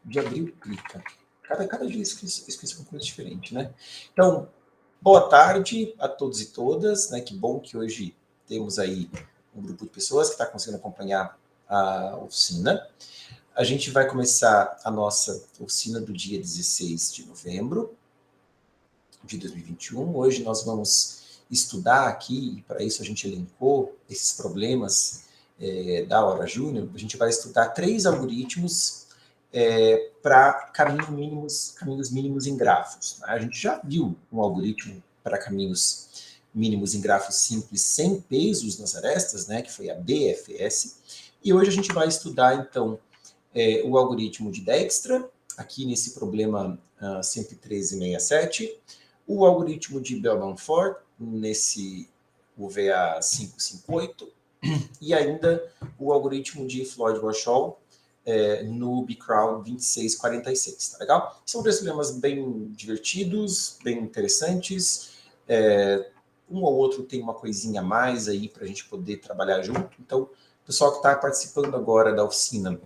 de abril clica. Cada dia esqueço uma coisa diferente, né? Então, boa tarde a todos e todas, né? Que bom que hoje temos aí um grupo de pessoas que está conseguindo acompanhar a oficina. A gente vai começar a nossa oficina do dia 16 de novembro de 2021. Hoje nós vamos estudar aqui, e para isso a gente elencou esses problemas da Hora Júnior. A gente vai estudar 3 algoritmos para caminhos mínimos em grafos. A gente já viu um algoritmo para caminhos mínimos em grafos simples sem pesos nas arestas, né, que foi a BFS, e hoje a gente vai estudar, então, o algoritmo de Dijkstra, aqui nesse problema 11367, o algoritmo de Bell-Manford, nesse UVA 558, e ainda o algoritmo de Floyd-Warshall, no Bcrowd 2646, tá legal? São 3 problemas bem divertidos, bem interessantes, um ou outro tem uma coisinha a mais aí para a gente poder trabalhar junto. Então, o pessoal que está participando agora da oficina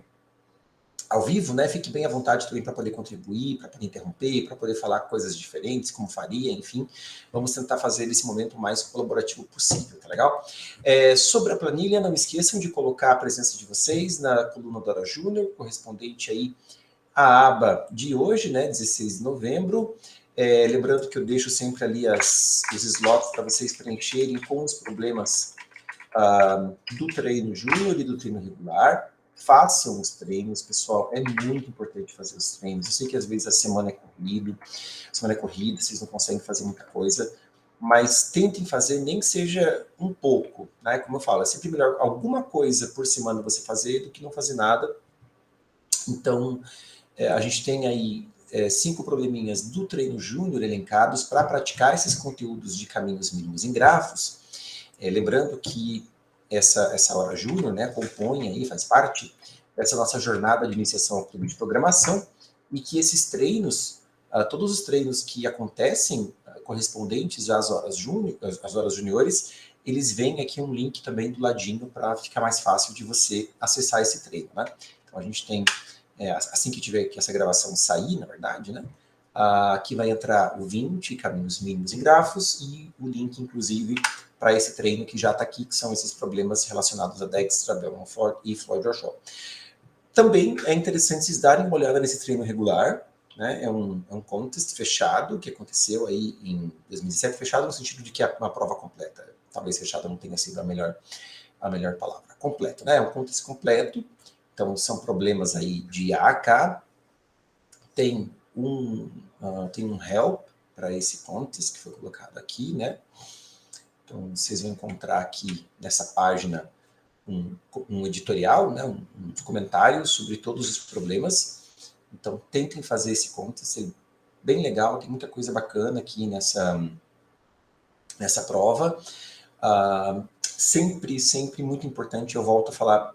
ao vivo, né, fique bem à vontade também para poder contribuir, para poder interromper, para poder falar coisas diferentes, como faria, enfim. Vamos tentar fazer esse momento o mais colaborativo possível, tá legal? Sobre a planilha, não esqueçam de colocar a presença de vocês na coluna da Hora Júnior, correspondente aí à aba de hoje, né, 16 de novembro. Lembrando que eu deixo sempre ali os slots para vocês preencherem com os problemas do treino júnior e do treino regular. Façam os treinos, pessoal, é muito importante fazer os treinos. Eu sei que às vezes a semana é corrida, vocês não conseguem fazer muita coisa, mas tentem fazer, nem que seja um pouco, né? Como eu falo, é sempre melhor alguma coisa por semana você fazer do que não fazer nada. Então, a gente tem aí 5 probleminhas do treino júnior elencados para praticar esses conteúdos de caminhos mínimos em grafos. Lembrando que essa Hora Júnior, né, compõe aí, faz parte dessa nossa jornada de iniciação ao clube de programação, e que esses treinos, todos os treinos que acontecem correspondentes às horas juniores, eles vêm aqui um link também do ladinho para ficar mais fácil de você acessar esse treino, né? Então a gente tem, assim que tiver que essa gravação sair, na verdade, né, aqui vai entrar o 20 caminhos mínimos em grafos e o link, inclusive, para esse treino que já está aqui, que são esses problemas relacionados a Dijkstra, Bell-Manford e Floyd-Warshall. Também é interessante vocês darem uma olhada nesse treino regular, né? É um contest fechado, que aconteceu aí em 2017, fechado no sentido de que é uma prova completa. Talvez fechado não tenha sido a melhor palavra. Completo, né? É um contest completo, então são problemas aí de A a K. Tem um help para esse contest que foi colocado aqui, né? Então, vocês vão encontrar aqui nessa página um editorial, né, um comentário sobre todos os problemas. Então, tentem fazer esse contest, é bem legal, tem muita coisa bacana aqui nessa prova. Sempre muito importante, eu volto a falar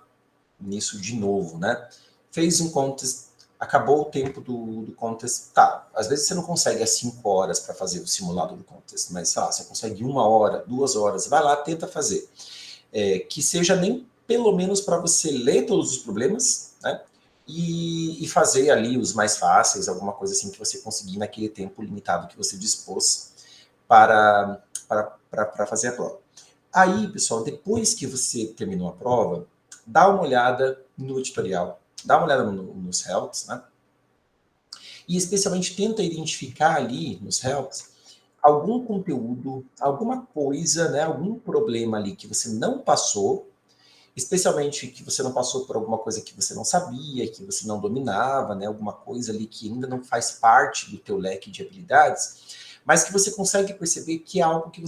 nisso de novo, né? Fez um contest, acabou o tempo do contest, tá, às vezes você não consegue as 5 horas para fazer o simulado do contest, mas sei lá, você consegue 1 hora, 2 horas, vai lá, tenta fazer. Que seja nem pelo menos para você ler todos os problemas, né, e fazer ali os mais fáceis, alguma coisa assim que você conseguir naquele tempo limitado que você dispôs para fazer a prova. Aí, pessoal, depois que você terminou a prova, dá uma olhada no editorial, dá uma olhada nos helps, né? E especialmente tenta identificar ali nos helps algum conteúdo, alguma coisa, né, algum problema ali que você não passou, especialmente que você não passou por alguma coisa que você não sabia, que você não dominava, né, alguma coisa ali que ainda não faz parte do teu leque de habilidades, mas que você consegue perceber que é algo que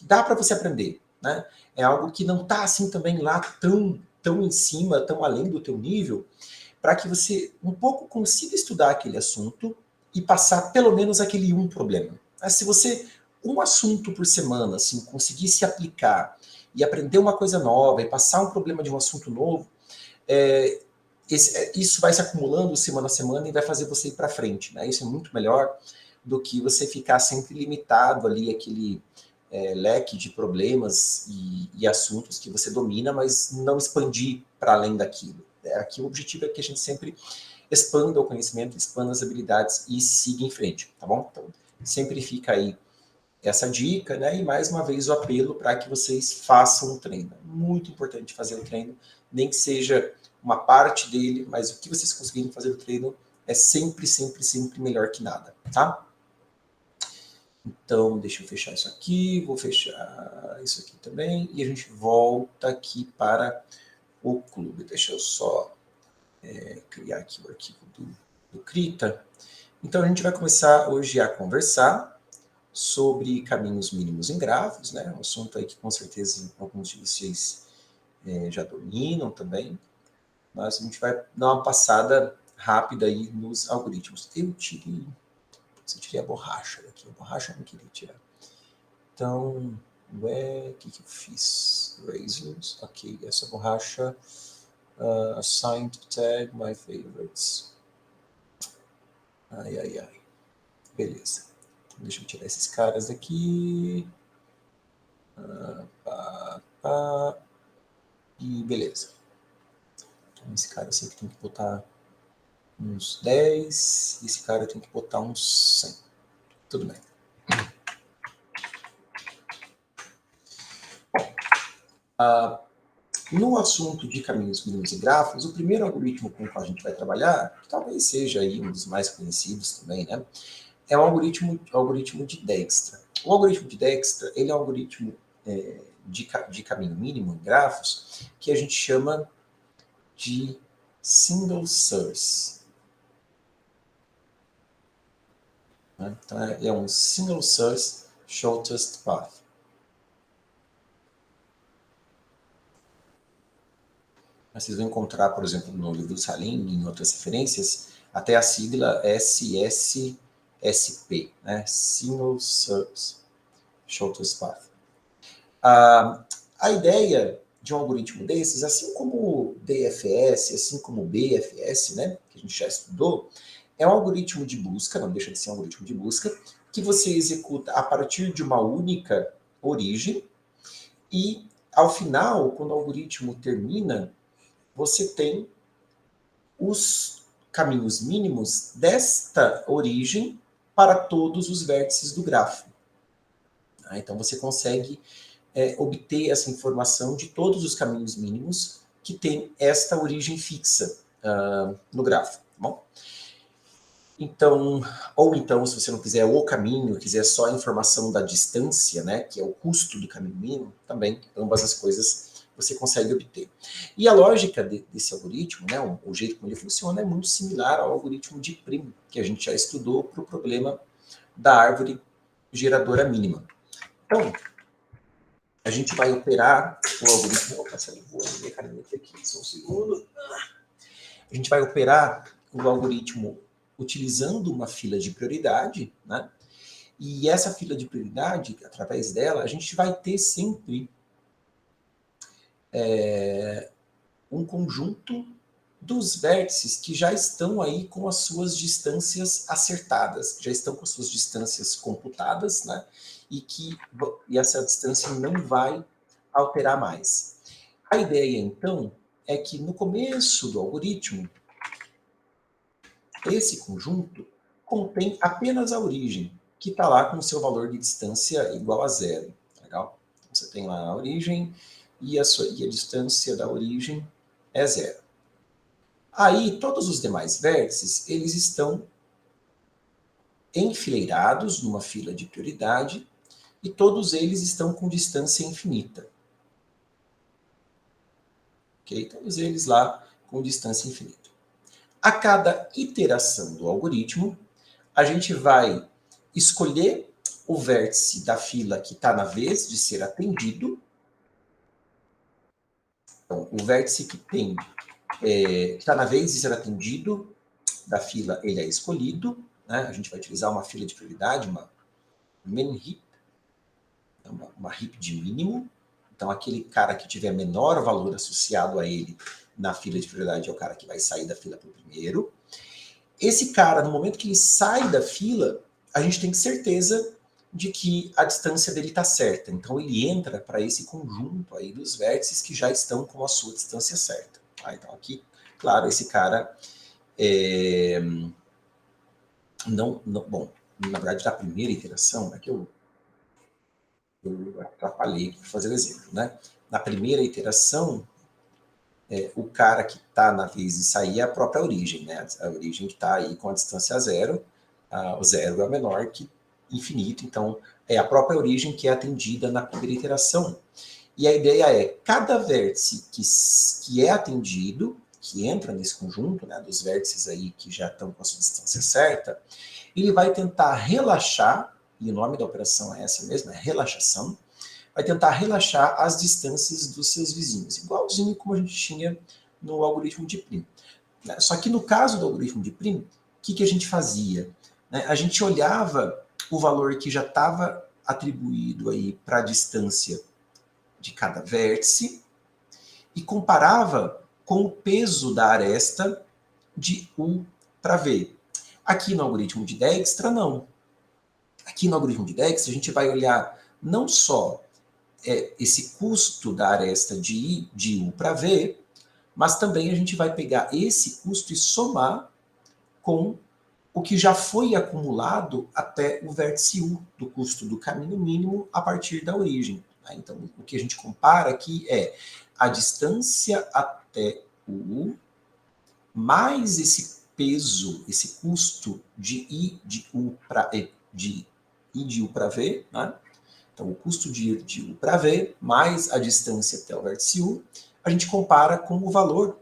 dá para você aprender, né? É algo que não está assim também lá tão em cima, tão além do teu nível, para que você um pouco consiga estudar aquele assunto e passar pelo menos aquele problema. Mas se você, um assunto por semana, assim, conseguir se aplicar e aprender uma coisa nova e passar um problema de um assunto novo, isso vai se acumulando semana a semana e vai fazer você ir para frente, né? Isso é muito melhor do que você ficar sempre limitado ali àquele leque de problemas e assuntos que você domina, mas não expandir para além daquilo. Aqui o objetivo é que a gente sempre expanda o conhecimento, expanda as habilidades e siga em frente, tá bom? Então, sempre fica aí essa dica, né? E mais uma vez o apelo para que vocês façam o treino. É muito importante fazer o treino, nem que seja uma parte dele, mas o que vocês conseguirem fazer o treino é sempre, sempre, sempre melhor que nada, tá? Então, deixa eu fechar isso aqui, vou fechar isso aqui também, e a gente volta aqui para o clube. Deixa eu só criar aqui o arquivo do Krita. Então, a gente vai começar hoje a conversar sobre caminhos mínimos em grafos, né? Um assunto aí que com certeza alguns de vocês já dominam também, mas a gente vai dar uma passada rápida aí nos algoritmos. Eu tirei a borracha daqui, a borracha eu não queria tirar. Então, o que eu fiz? Razors, ok, essa borracha, assigned tag, my favorites. Ai, ai, ai. Beleza. Deixa eu tirar esses caras daqui. E beleza. Então, esse cara eu sei que tem que botar uns 10. Esse cara eu tenho que botar uns 100. Tudo bem. No assunto de caminhos mínimos e grafos, o primeiro algoritmo com o qual a gente vai trabalhar, que talvez seja aí um dos mais conhecidos também, né? É o algoritmo de Dijkstra. O algoritmo de Dijkstra, ele é um algoritmo de caminho mínimo em grafos que a gente chama de single source. Né? Então, é um single source shortest path. Vocês vão encontrar, por exemplo, no livro do Salim e em outras referências, até a sigla SSSP, né? Single Source Shortest Path. A ideia de um algoritmo desses, assim como o DFS, assim como o BFS, né, que a gente já estudou, é um algoritmo de busca, não deixa de ser um algoritmo de busca, que você executa a partir de uma única origem e, ao final, quando o algoritmo termina, você tem os caminhos mínimos desta origem para todos os vértices do grafo. Então, você consegue obter essa informação de todos os caminhos mínimos que tem esta origem fixa no grafo. Tá bom? Então, ou então, se você não quiser o caminho, quiser só a informação da distância, né, que é o custo do caminho mínimo, também, ambas as coisas você consegue obter. E a lógica desse algoritmo, né, o jeito como ele funciona, é muito similar ao algoritmo de Prim, que a gente já estudou para o problema da árvore geradora mínima. Então, a gente vai operar o algoritmo... Opa, vou minha caneta aqui, só um segundo. A gente vai operar o algoritmo utilizando uma fila de prioridade, né? E essa fila de prioridade, através dela, a gente vai ter sempre um conjunto dos vértices que já estão aí com as suas distâncias acertadas, já estão com as suas distâncias computadas, né? E essa distância não vai alterar mais. A ideia, então, é que no começo do algoritmo, esse conjunto contém apenas a origem, que está lá com o seu valor de distância igual a zero. Legal? Então, você tem lá a origem e a distância da origem é zero. Aí, todos os demais vértices, eles estão enfileirados numa fila de prioridade e todos eles estão com distância infinita. Ok? Todos eles lá com distância infinita. A cada iteração do algoritmo, a gente vai escolher o vértice da fila que está na vez de ser atendido. Então, o vértice que está na vez de ser atendido da fila, ele é escolhido. Né? A gente vai utilizar uma fila de prioridade, uma min heap, uma heap de mínimo. Então, aquele cara que tiver menor valor associado a ele na fila de prioridade é o cara que vai sair da fila para o primeiro. Esse cara, no momento que ele sai da fila, a gente tem certeza de que a distância dele está certa. Então, ele entra para esse conjunto aí dos vértices que já estão com a sua distância certa. Então, aqui, claro, esse cara Bom, na verdade, da primeira iteração, é que eu atrapalhei para fazer o exemplo, né? Na primeira iteração, o cara que está na vez de sair é a própria origem, né? A origem que está aí com a distância zero, o zero é menor que infinito, então é a própria origem que é atendida na primeira iteração. E a ideia é, cada vértice que é atendido, que entra nesse conjunto, né, dos vértices aí que já estão com a sua distância certa, ele vai tentar relaxar, e o nome da operação é essa mesmo, é relaxação, vai tentar relaxar as distâncias dos seus vizinhos, igualzinho como a gente tinha no algoritmo de Prim. Só que no caso do algoritmo de Prim, o que a gente fazia? A gente olhava o valor que já estava atribuído aí para a distância de cada vértice e comparava com o peso da aresta de U para V. Aqui no algoritmo de Dijkstra, não. Aqui no algoritmo de Dijkstra, a gente vai olhar não só esse custo da aresta de U para V, mas também a gente vai pegar esse custo e somar com o que já foi acumulado até o vértice U, do custo do caminho mínimo a partir da origem. Então, o que a gente compara aqui é a distância até o U, mais esse peso, esse custo de I de U para V, né? Então, o custo de U para V, mais a distância até o vértice U, a gente compara com o valor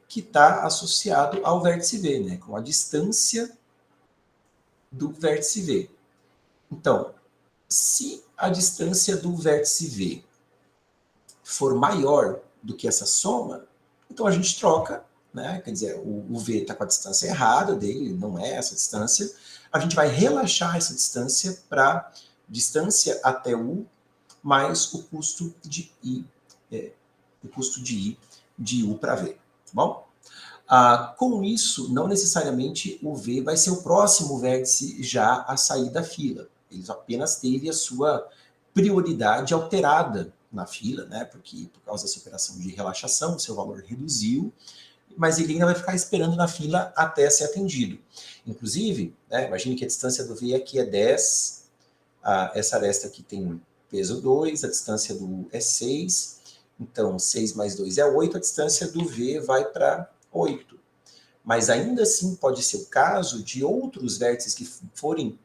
que está associado ao vértice V, né? Com a distância do vértice V. Então, se a distância do vértice V for maior do que essa soma, então a gente troca, né? Quer dizer, o V está com a distância errada dele, não é essa distância. A gente vai relaxar essa distância para distância até U mais o custo de I, de U para V, tá bom? Com isso, não necessariamente o V vai ser o próximo vértice já a sair da fila. Ele apenas teve a sua prioridade alterada na fila, né? Porque por causa dessa operação de relaxação, o seu valor reduziu, mas ele ainda vai ficar esperando na fila até ser atendido. Inclusive, né, imagine que a distância do V aqui é 10, essa aresta aqui tem peso 2, a distância do U é 6, então 6 mais 2 é 8, a distância do V vai para 8. Mas ainda assim pode ser o caso de outros vértices que forem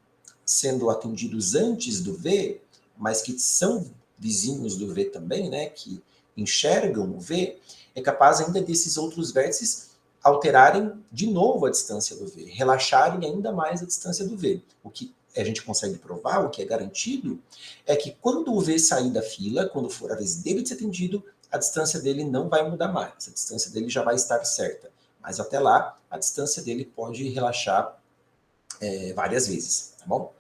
sendo atendidos antes do V, mas que são vizinhos do V também, né, que enxergam o V, é capaz ainda desses outros vértices alterarem de novo a distância do V, relaxarem ainda mais a distância do V. O que a gente consegue provar, o que é garantido, é que quando o V sair da fila, quando for a vez dele de ser atendido, a distância dele não vai mudar mais, a distância dele já vai estar certa. Mas até lá, a distância dele pode relaxar várias vezes, tá bom?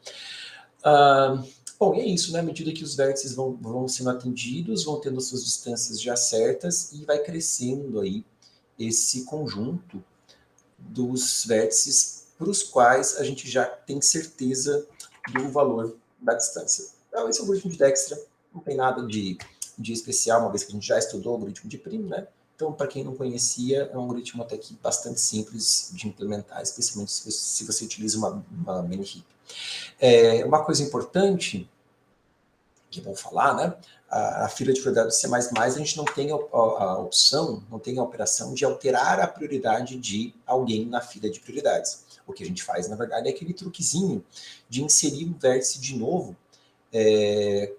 Bom, e é isso, né? À medida que os vértices vão sendo atendidos, vão tendo suas distâncias já certas e vai crescendo aí esse conjunto dos vértices para os quais a gente já tem certeza do valor da distância. Então, esse é o algoritmo de Dijkstra, não tem nada de especial, uma vez que a gente já estudou o algoritmo de Prim, né? Então, para quem não conhecia, é um algoritmo até que bastante simples de implementar, especialmente se você utiliza uma mini-heap. Uma coisa importante, que é bom falar, né? A fila de prioridade do C++, a gente não tem a opção, não tem a operação de alterar a prioridade de alguém na fila de prioridades. O que a gente faz, na verdade, é aquele truquezinho de inserir um vértice de novo,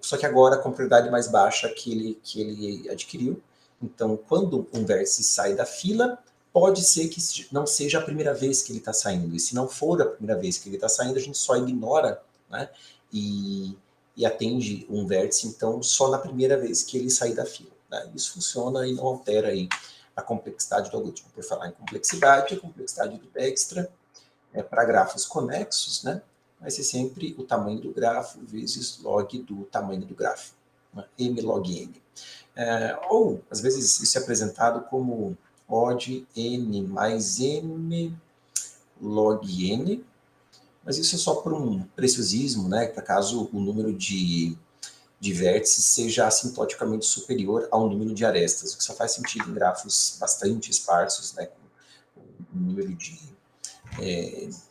só que agora com prioridade mais baixa que ele adquiriu. Então, quando um vértice sai da fila, pode ser que não seja a primeira vez que ele está saindo. E se não for a primeira vez que ele está saindo, a gente só ignora, né? E atende um vértice, então, só na primeira vez que ele sair da fila. Né? Isso funciona e não altera aí a complexidade do algoritmo. Por falar em complexidade, a complexidade do Dijkstra para grafos conexos, né? Vai ser sempre o tamanho do grafo vezes log do tamanho do grafo, né? M log N. Ou, às vezes, isso é apresentado como odd N mais M log N, mas isso é só por um preciosismo, né? Para caso o número de vértices seja assintoticamente superior ao número de arestas, o que só faz sentido em grafos bastante esparsos, né? Com número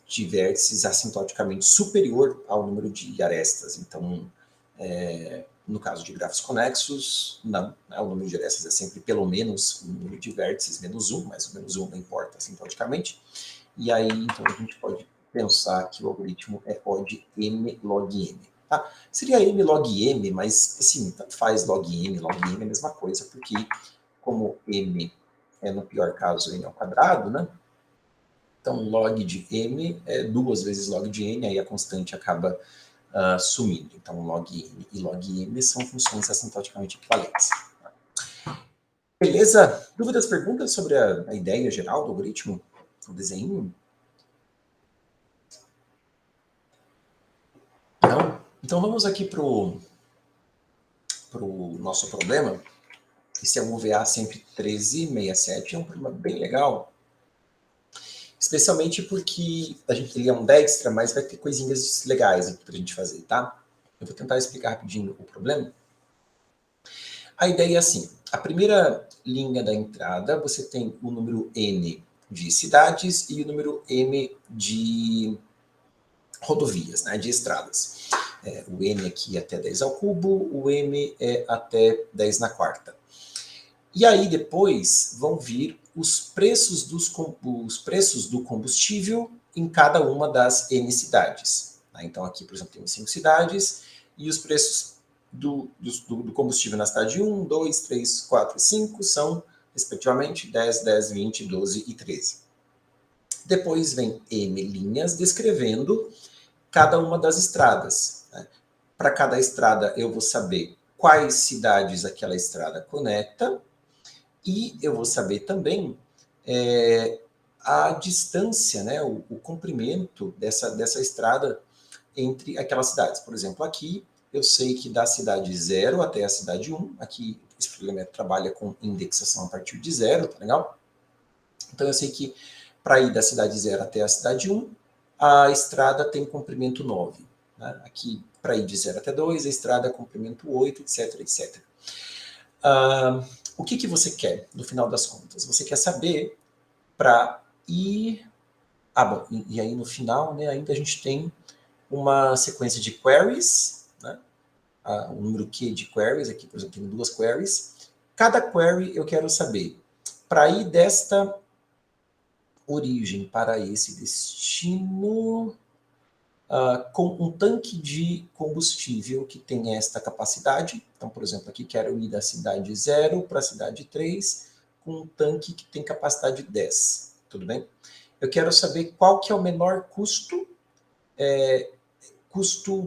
de vértices assintoticamente superior ao número de arestas. Então, no caso de grafos conexos, não. Né? O número de arestas é sempre pelo menos o número de vértices menos 1, mas o menos 1 não importa assintoticamente. E aí, então, a gente pode pensar que o algoritmo é O de M log M. Tá? Seria M log M, mas, assim, tanto faz log M é a mesma coisa, porque como M é, no pior caso, N ao quadrado, né? Então, log de M é 2 vezes log de N, aí a constante acaba sumindo. Então, log N e log M são funções assintoticamente equivalentes. Beleza? Dúvidas, perguntas sobre a ideia geral do algoritmo? O desenho? Não? Então, vamos aqui para o nosso problema. Esse é o UVA sempre 1367, é um problema bem legal. Especialmente porque ele é um Dijkstra, mas vai ter coisinhas legais aqui para a gente fazer, tá? Eu vou tentar explicar rapidinho o problema. A ideia é assim, a primeira linha da entrada, você tem o número N de cidades e o número M de rodovias, né, de estradas. O N aqui é até 10 ao cubo, o M é até 10 na quarta. E aí depois vão vir os preços do combustível em cada uma das N cidades. Tá? Então aqui, por exemplo, temos 5 cidades e os preços do combustível na cidade 1, 2, 3, 4 e 5 são, respectivamente, 10, 10, 20, 12 e 13. Depois vem M linhas descrevendo cada uma das estradas. Né? Para cada estrada eu vou saber quais cidades aquela estrada conecta e eu vou saber também a distância, né, o comprimento dessa estrada entre aquelas cidades. Por exemplo, aqui eu sei que da cidade 0 até a cidade 1, aqui esse problema trabalha com indexação a partir de 0, tá legal? Então eu sei que para ir da cidade 0 até a cidade 1, a estrada tem comprimento 9. Né? Aqui, para ir de 0 até 2, a estrada é comprimento 8, etc, etc. O que você quer, no final das contas? Você quer saber para ir... bom, e aí no final, né, ainda a gente tem uma sequência de queries, né? O número Q de queries, aqui, por exemplo, tem 2 queries. Cada query eu quero saber, para ir desta origem para esse destino, com um tanque de combustível que tem esta capacidade. Então, por exemplo, aqui quero ir da cidade 0 para a cidade 3, com um tanque que tem capacidade 10. Tudo bem? Eu quero saber qual que é o menor custo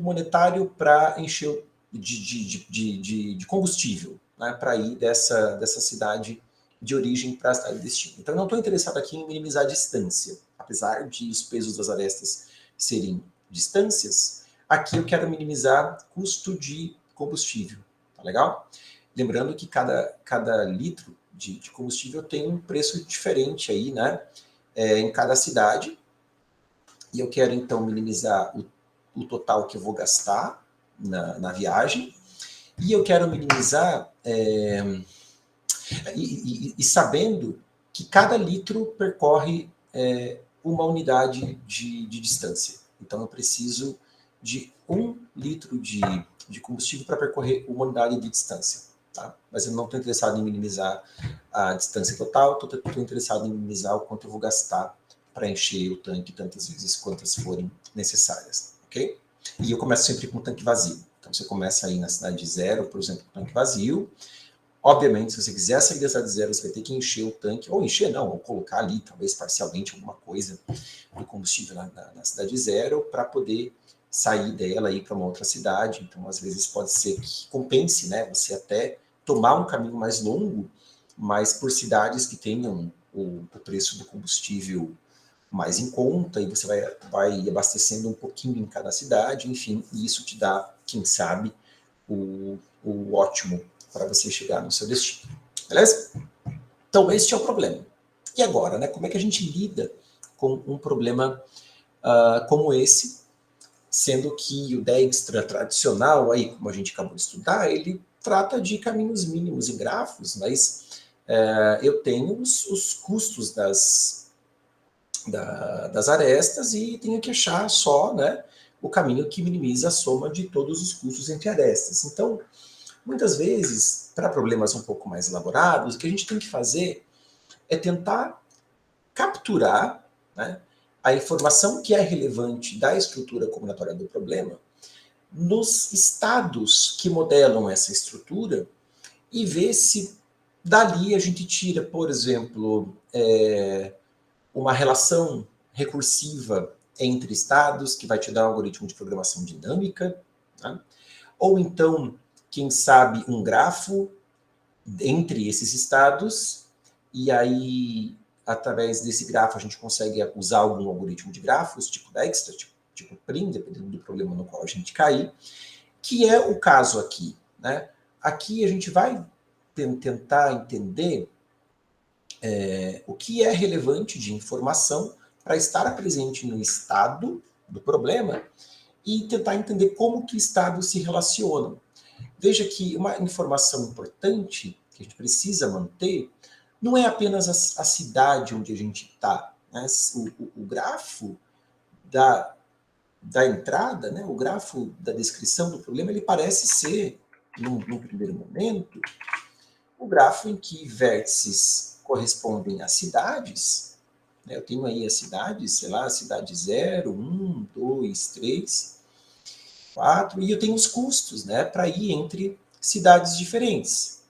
monetário para encher de combustível, né, para ir dessa cidade de origem para a cidade de destino. Então, eu não estou interessado aqui em minimizar a distância. Apesar de os pesos das arestas serem distâncias, aqui eu quero minimizar custo de combustível. Tá legal? Lembrando que cada litro de combustível tem um preço diferente aí, né, em cada cidade. E eu quero, então, minimizar o total que eu vou gastar na viagem. E eu quero minimizar, e sabendo que cada litro percorre uma unidade de distância. Então, eu preciso de 1 litro de combustível para percorrer uma unidade de distância. Tá? Mas eu não estou interessado em minimizar a distância total, estou interessado em minimizar o quanto eu vou gastar para encher o tanque tantas vezes quantas forem necessárias, ok? E eu começo sempre com o tanque vazio. Então, você começa aí na cidade 0, por exemplo, com o tanque vazio. Obviamente, se você quiser sair da cidade 0, você vai ter que encher o tanque, ou encher não, ou colocar ali, talvez parcialmente, alguma coisa do combustível na cidade 0, para poder sair dela e ir para uma outra cidade. Então, às vezes, pode ser que compense, né, você até tomar um caminho mais longo, mas por cidades que tenham o preço do combustível mais em conta, e você vai abastecendo um pouquinho em cada cidade, enfim, e isso te dá, quem sabe, o ótimo para você chegar no seu destino. Beleza? Então, este é o problema. E agora, né, como é que a gente lida com um problema como esse, sendo que o Dijkstra tradicional, aí, como a gente acabou de estudar, ele trata de caminhos mínimos em grafos, mas eu tenho os custos das arestas e tenho que achar só, né, o caminho que minimiza a soma de todos os custos entre arestas. Então, muitas vezes, para problemas um pouco mais elaborados, o que a gente tem que fazer é tentar capturar, né, a informação que é relevante da estrutura combinatória do problema nos estados que modelam essa estrutura e ver se dali a gente tira, por exemplo, uma relação recursiva entre estados, que vai te dar um algoritmo de programação dinâmica, tá? Ou então, quem sabe, um grafo entre esses estados, e aí, através desse grafo, a gente consegue usar algum algoritmo de grafos, tipo Dijkstra, tipo Prim, dependendo do problema no qual a gente cair, que é o caso aqui, né? Aqui a gente vai tentar entender o que é relevante de informação para estar presente no estado do problema e tentar entender como que estados se relacionam. Veja que uma informação importante que a gente precisa manter não é apenas a cidade onde a gente está, né? O grafo da entrada, né? O grafo da descrição do problema, ele parece ser, num primeiro momento, o grafo em que vértices correspondem a cidades, né? Eu tenho aí as cidades, sei lá, cidade 0, 1, 2, 3, 4, e eu tenho os custos, né, para ir entre cidades diferentes.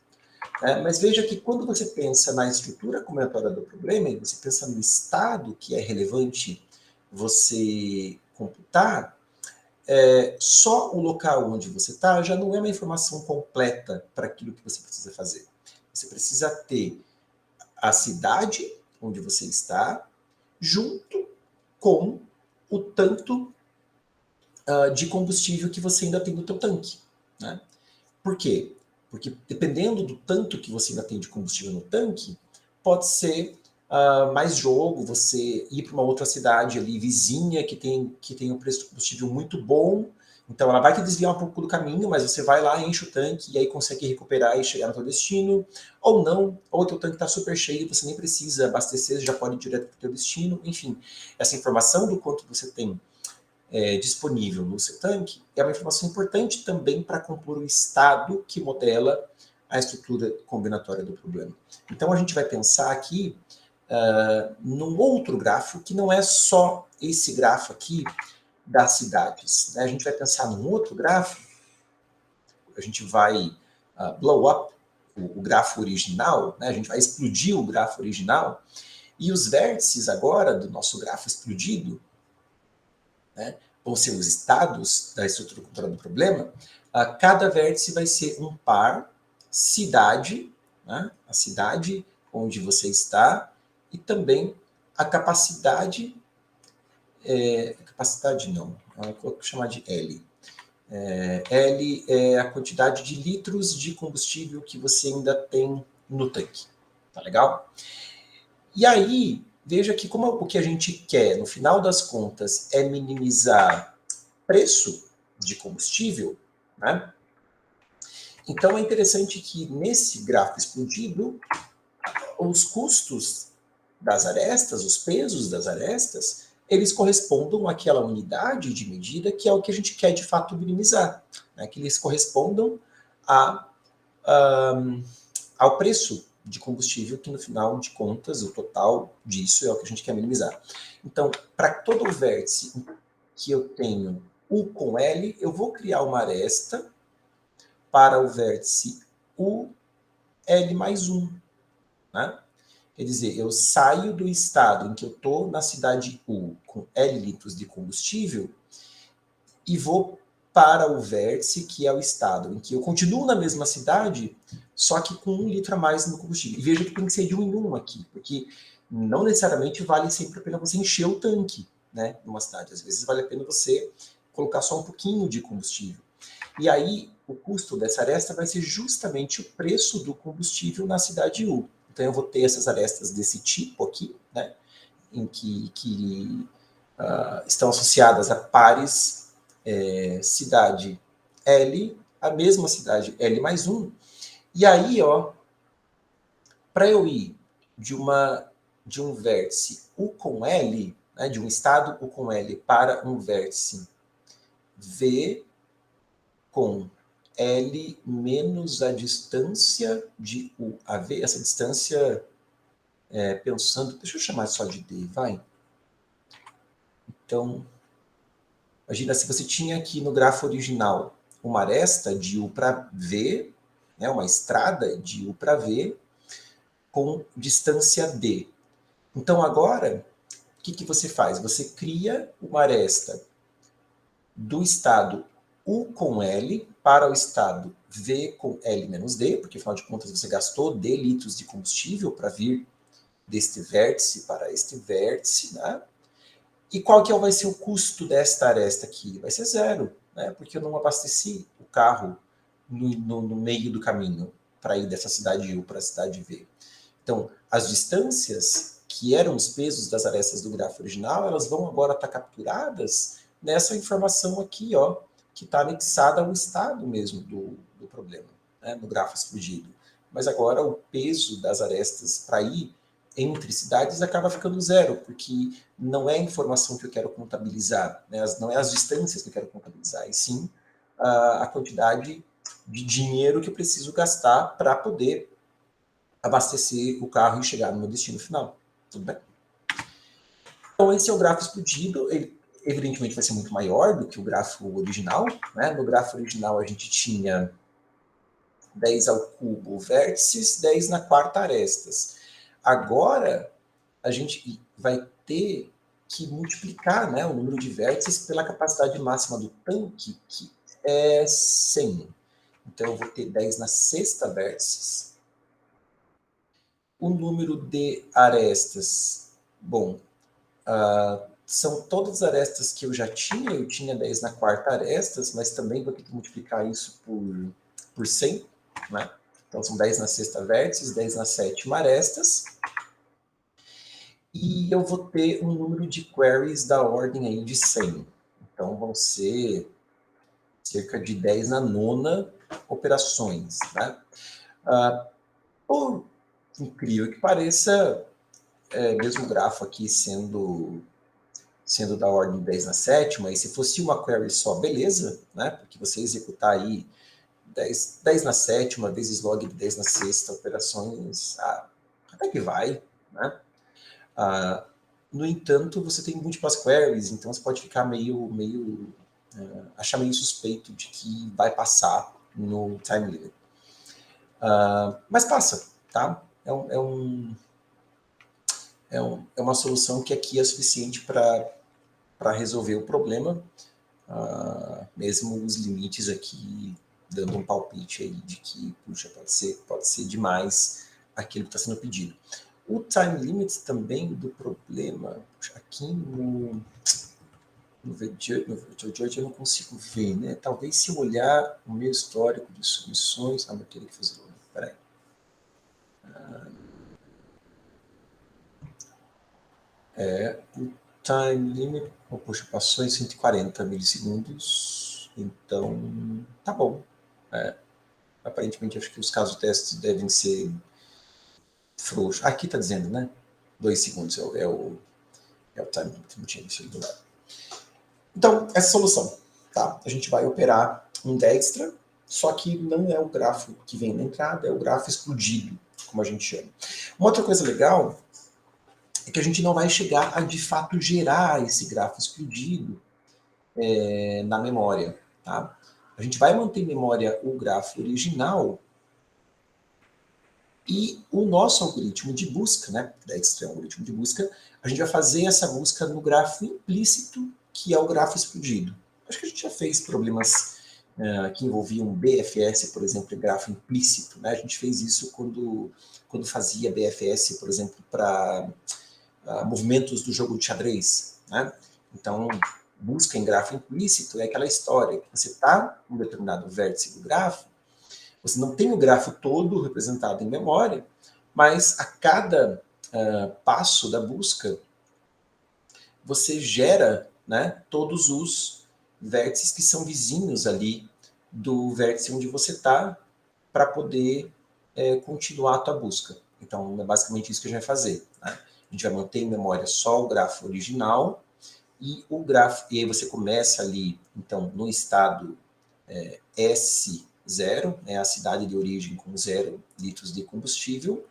Mas veja que quando você pensa na estrutura combinatória do problema, e você pensa no estado que é relevante você computar, só o local onde você está já não é uma informação completa para aquilo que você precisa fazer. Você precisa ter a cidade onde você está, junto com o tanto de combustível que você ainda tem no teu tanque. Né? Por quê? Porque dependendo do tanto que você ainda tem de combustível no tanque, pode ser mais jogo você ir para uma outra cidade ali vizinha que tem um preço de combustível muito bom. Então ela vai te desviar um pouco do caminho, mas você vai lá, enche o tanque e aí consegue recuperar e chegar no seu destino. Ou não, ou o teu tanque está super cheio, você nem precisa abastecer, você já pode ir direto para o teu destino. Enfim, essa informação do quanto você tem disponível no seu tanque é uma informação importante também para compor o estado que modela a estrutura combinatória do problema. Então a gente vai pensar aqui num outro grafo que não é só esse grafo aqui das cidades. Né? A gente vai pensar num outro grafo, a gente vai blow up o grafo original, né? A gente vai explodir o grafo original, e os vértices agora do nosso grafo explodido, né, vão ser os estados da estrutura cultural do problema, cada vértice vai ser um par cidade, né, a cidade onde você está, e também a capacidade, vou chamar de L. L é a quantidade de litros de combustível que você ainda tem no tanque. Tá legal? E aí, veja que como o que a gente quer, no final das contas, é minimizar preço de combustível, né? Então é interessante que nesse gráfico explodido, os custos das arestas, os pesos das arestas, eles correspondam àquela unidade de medida que é o que a gente quer de fato minimizar, né? Que eles correspondam ao preço de combustível, que no final de contas, o total disso é o que a gente quer minimizar. Então, para todo vértice que eu tenho U com L, eu vou criar uma aresta para o vértice U, L mais 1. Né? Quer dizer, eu saio do estado em que eu estou na cidade U com L litros de combustível e vou para o vértice, que é o estado em que eu continuo na mesma cidade, só que com 1 litro a mais no combustível. E veja que tem que ser de 1 em 1 aqui, porque não necessariamente vale sempre a pena você encher o tanque, né, numa cidade. Às vezes vale a pena você colocar só um pouquinho de combustível. E aí, o custo dessa aresta vai ser justamente o preço do combustível na cidade U. Então, eu vou ter essas arestas desse tipo aqui, né, em que estão associadas a pares cidade L, a mesma cidade L mais 1. E aí, ó, para eu ir de de um vértice U com L, né, de um estado U com L para um vértice V com L menos a distância de U a V, essa distância, pensando, deixa eu chamar só de D, vai. Então, imagina se você tinha aqui no grafo original uma aresta de U para V, né, uma estrada de U para V, com distância D. Então, agora, o que você faz? Você cria uma aresta do estado U com L para o estado V com L menos D, porque, afinal de contas, você gastou D litros de combustível para vir deste vértice para este vértice, né? E qual que vai ser o custo desta aresta aqui? Vai ser zero, né? Porque eu não abasteci o carro no meio do caminho para ir dessa cidade U para a cidade V. Então, as distâncias, que eram os pesos das arestas do grafo original, elas vão agora estar capturadas nessa informação aqui, ó, que está anexada ao estado mesmo do problema, né, no grafo explodido. Mas agora o peso das arestas para ir entre cidades acaba ficando zero, porque não é a informação que eu quero contabilizar, né, não é as distâncias que eu quero contabilizar, e sim a quantidade de dinheiro que eu preciso gastar para poder abastecer o carro e chegar no meu destino final. Tudo bem? Então, esse é o grafo explodido. Ele, evidentemente, vai ser muito maior do que o grafo original, né? No grafo original, a gente tinha 10 ao cubo vértices, 10 na quarta arestas. Agora, a gente vai ter que multiplicar, né, o número de vértices pela capacidade máxima do tanque, que é 100. Então, eu vou ter 10 na sexta vértices. O número de arestas, bom, são todas as arestas que eu já tinha, eu tinha 10 na quarta arestas, mas também vou ter que multiplicar isso por 100, né? Então são 10 na sexta vértices, 10 na sétima arestas, e eu vou ter um número de queries da ordem aí de 100. Então vão ser cerca de 10 na nona operações, né? Por incrível que pareça, mesmo o grafo aqui sendo da ordem 10 na sétima, e se fosse uma query só, beleza, né? Porque você executar aí 10 na sétima vezes log de 10 na sexta operações, até que vai, né? No entanto, você tem múltiplas queries, então você pode ficar achar meio suspeito de que vai passar no time limit. Mas passa, tá? É uma solução que aqui é suficiente para resolver o problema, mesmo os limites aqui dando um palpite aí de que, puxa, pode ser demais aquilo que está sendo pedido. O time limit também do problema, puxa, aqui no VirtualJudge eu não consigo ver, né? Talvez se eu olhar o meu histórico de submissões, eu teria que fazer, peraí. O time limit, poxa, passou em 140 milissegundos, então tá bom. Aparentemente, acho que os casos testes devem ser frouxos. Aqui está dizendo, né? 2 segundos é o time limit, não tinha isso aí do lado. Então, essa solução, tá? A gente vai operar um Dijkstra, só que não é o grafo que vem na entrada, é o grafo explodido, como a gente chama. Uma outra coisa legal é que a gente não vai chegar a, de fato, gerar esse grafo explodido na memória, tá? A gente vai manter em memória o grafo original e o nosso algoritmo de busca, né? Dijkstra é um algoritmo de busca, a gente vai fazer essa busca no grafo implícito, que é o grafo explodido. Acho que a gente já fez problemas que envolviam BFS, por exemplo, em grafo implícito, né? A gente fez isso quando fazia BFS, por exemplo, para movimentos do jogo de xadrez, né? Então, busca em grafo implícito é aquela história que você está em um determinado vértice do grafo, você não tem o grafo todo representado em memória, mas a cada passo da busca, você gera, né, todos os vértices que são vizinhos ali do vértice onde você está para poder continuar a tua busca. Então, é basicamente isso que a gente vai fazer, né? A gente vai manter em memória só o grafo original e o grafo, e aí você começa ali, então, no estado S0, né, a cidade de origem com 0 litros de combustível,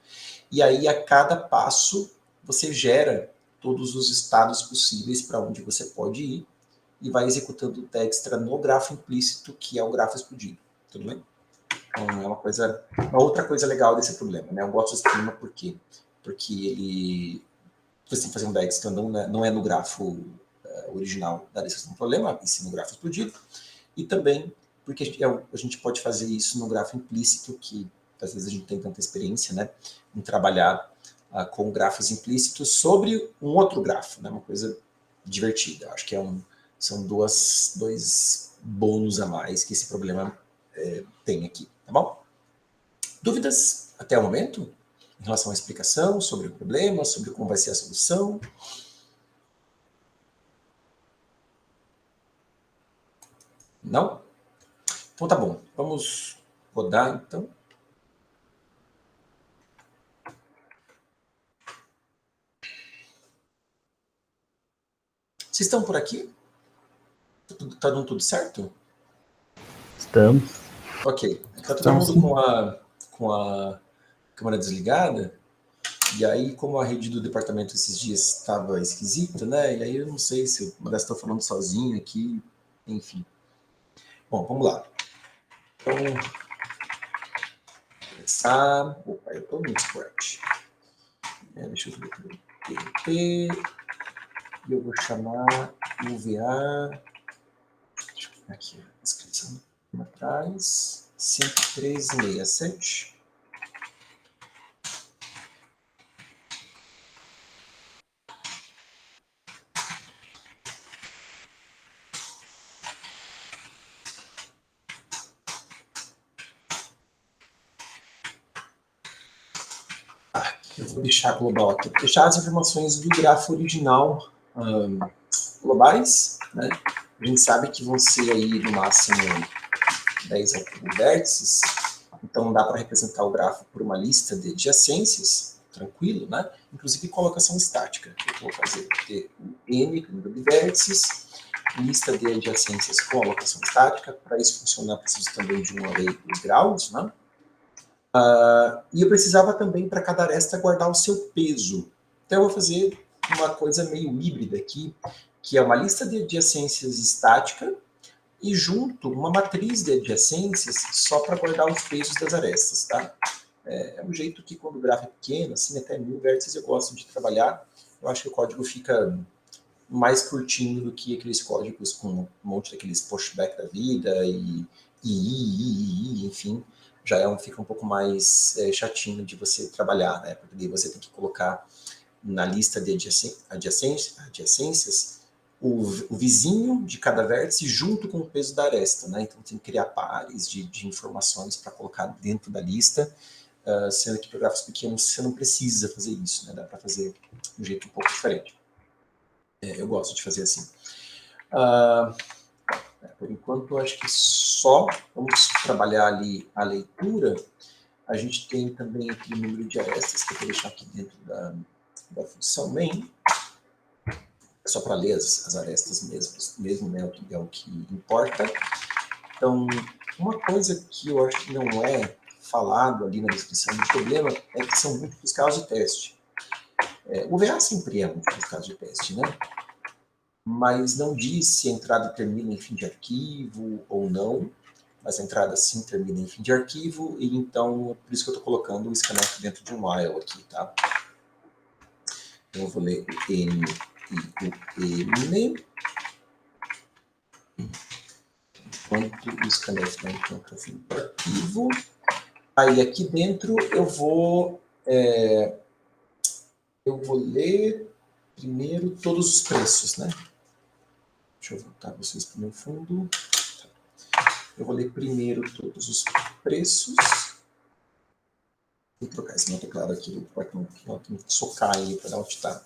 e aí a cada passo você gera todos os estados possíveis para onde você pode ir e vai executando o Dijkstra no grafo implícito, que é o grafo explodido. Tudo bem? Então, é uma outra coisa legal desse problema, né? Eu gosto desse problema por quê? Porque você tem que fazer um Dijkstra, não é no grafo original da descrição do problema, e sim no grafo explodido, e também porque a gente pode fazer isso no grafo implícito, que às vezes a gente tem tanta experiência, né, em trabalhar com grafos implícitos sobre um outro grafo, né, uma coisa divertida. Acho que são dois bônus a mais que esse problema tem aqui, tá bom? Dúvidas até o momento? Em relação à explicação sobre o problema, sobre como vai ser a solução? Não? Então tá bom, vamos rodar então. Vocês estão por aqui? Tá dando tudo certo? Estamos. Ok. Tá todo mundo com a câmera desligada. E aí, como a rede do departamento esses dias estava esquisita, né? E aí eu não sei se o Modesto está falando sozinho aqui. Enfim. Bom, vamos lá. Então, começar. Opa, eu estou no Discord. Deixa eu ver aqui. TNT. E eu vou chamar UVA. Deixa eu ver aqui a descrição atrás. 5367. Eu vou deixar global aqui. Vou deixar as informações do grafo original globais, né? A gente sabe que vão ser aí no máximo 10 vértices, então dá para representar o grafo por uma lista de adjacências, tranquilo, né? Inclusive colocação estática. Eu vou fazer N, número de vértices, lista de adjacências com alocação estática. Para isso funcionar, preciso também de um array de graus, né? E eu precisava também, para cada aresta, guardar o seu peso. Então eu vou fazer uma coisa meio híbrida aqui, que é uma lista de adjacências estática e junto uma matriz de adjacências só para guardar os pesos das arestas, tá? É um jeito que quando o grafo é pequeno, assim, até 1000 vértices eu gosto de trabalhar. Eu acho que o código fica mais curtinho do que aqueles códigos com um monte daqueles pushback da vida enfim, fica um pouco mais chatinho de você trabalhar, né? Porque daí você tem que colocar na lista de adjacências o vizinho de cada vértice junto com o peso da aresta, né? Então tem que criar pares de informações para colocar dentro da lista, sendo que para grafos pequenos você não precisa fazer isso, né? Dá para fazer de um jeito um pouco diferente. Eu gosto de fazer assim. Por enquanto, acho que só vamos trabalhar ali a leitura. A gente tem também aqui o número de arestas, que eu vou deixar aqui dentro da função main, só para ler as arestas mesmo, né, é o que importa. Então, uma coisa que eu acho que não é falado ali na descrição do problema é que são múltiplos casos de teste. O VA sempre é múltiplos casos de teste, né? Mas não diz se a entrada termina em fim de arquivo ou não, mas a entrada sim termina em fim de arquivo, e então, por isso que eu estou colocando o scanf dentro de um while aqui, tá? Então eu vou ler o N e o N, enquanto o scanf não encontra fim do arquivo. Aí aqui dentro eu vou ler primeiro todos os preços, né? Deixa eu voltar vocês para o meu fundo. Eu vou ler primeiro todos os preços. Vou trocar esse meu teclado aqui do Python, que eu tenho que socar ele para dar onde está.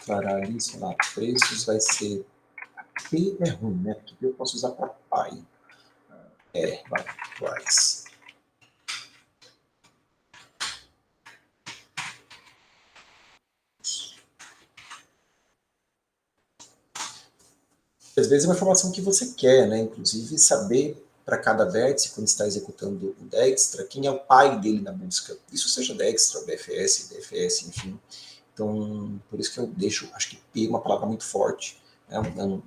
declarar ali, sei lá, preços vai ser... P é ruim, né? Porque eu posso usar para pai. Vai, price. Às vezes é uma informação que você quer, né? Inclusive saber para cada vértice, quando está executando o Dijkstra, quem é o pai dele na busca. Isso seja Dijkstra, BFS, DFS, enfim. Então, por isso que eu deixo, acho que P é uma palavra muito forte, é um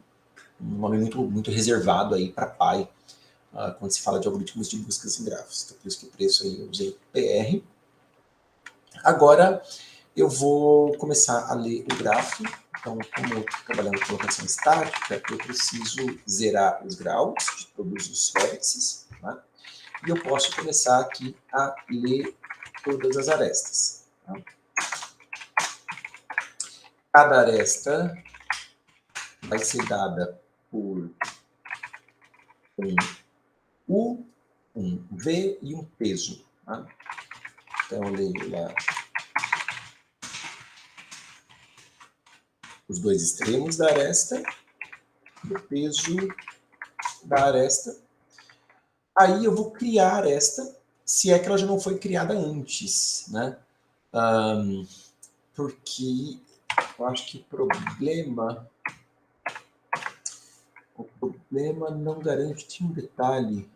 nome muito reservado aí para pai, quando se fala de algoritmos de buscas em grafos. Então, por isso que o preço aí eu usei PR. Agora, eu vou começar a ler o grafo. Então, como eu estou trabalhando com locação estática, eu preciso zerar os graus de todos os vértices, tá? E eu posso começar aqui a ler todas as arestas. Tá? Cada aresta vai ser dada por um U, um V e um peso. Tá? Então, eu leio lá os dois extremos da aresta e o peso da aresta. Aí eu vou criar a aresta, se é que ela já não foi criada antes, né? Porque eu acho que o problema não garante, tinha um detalhe.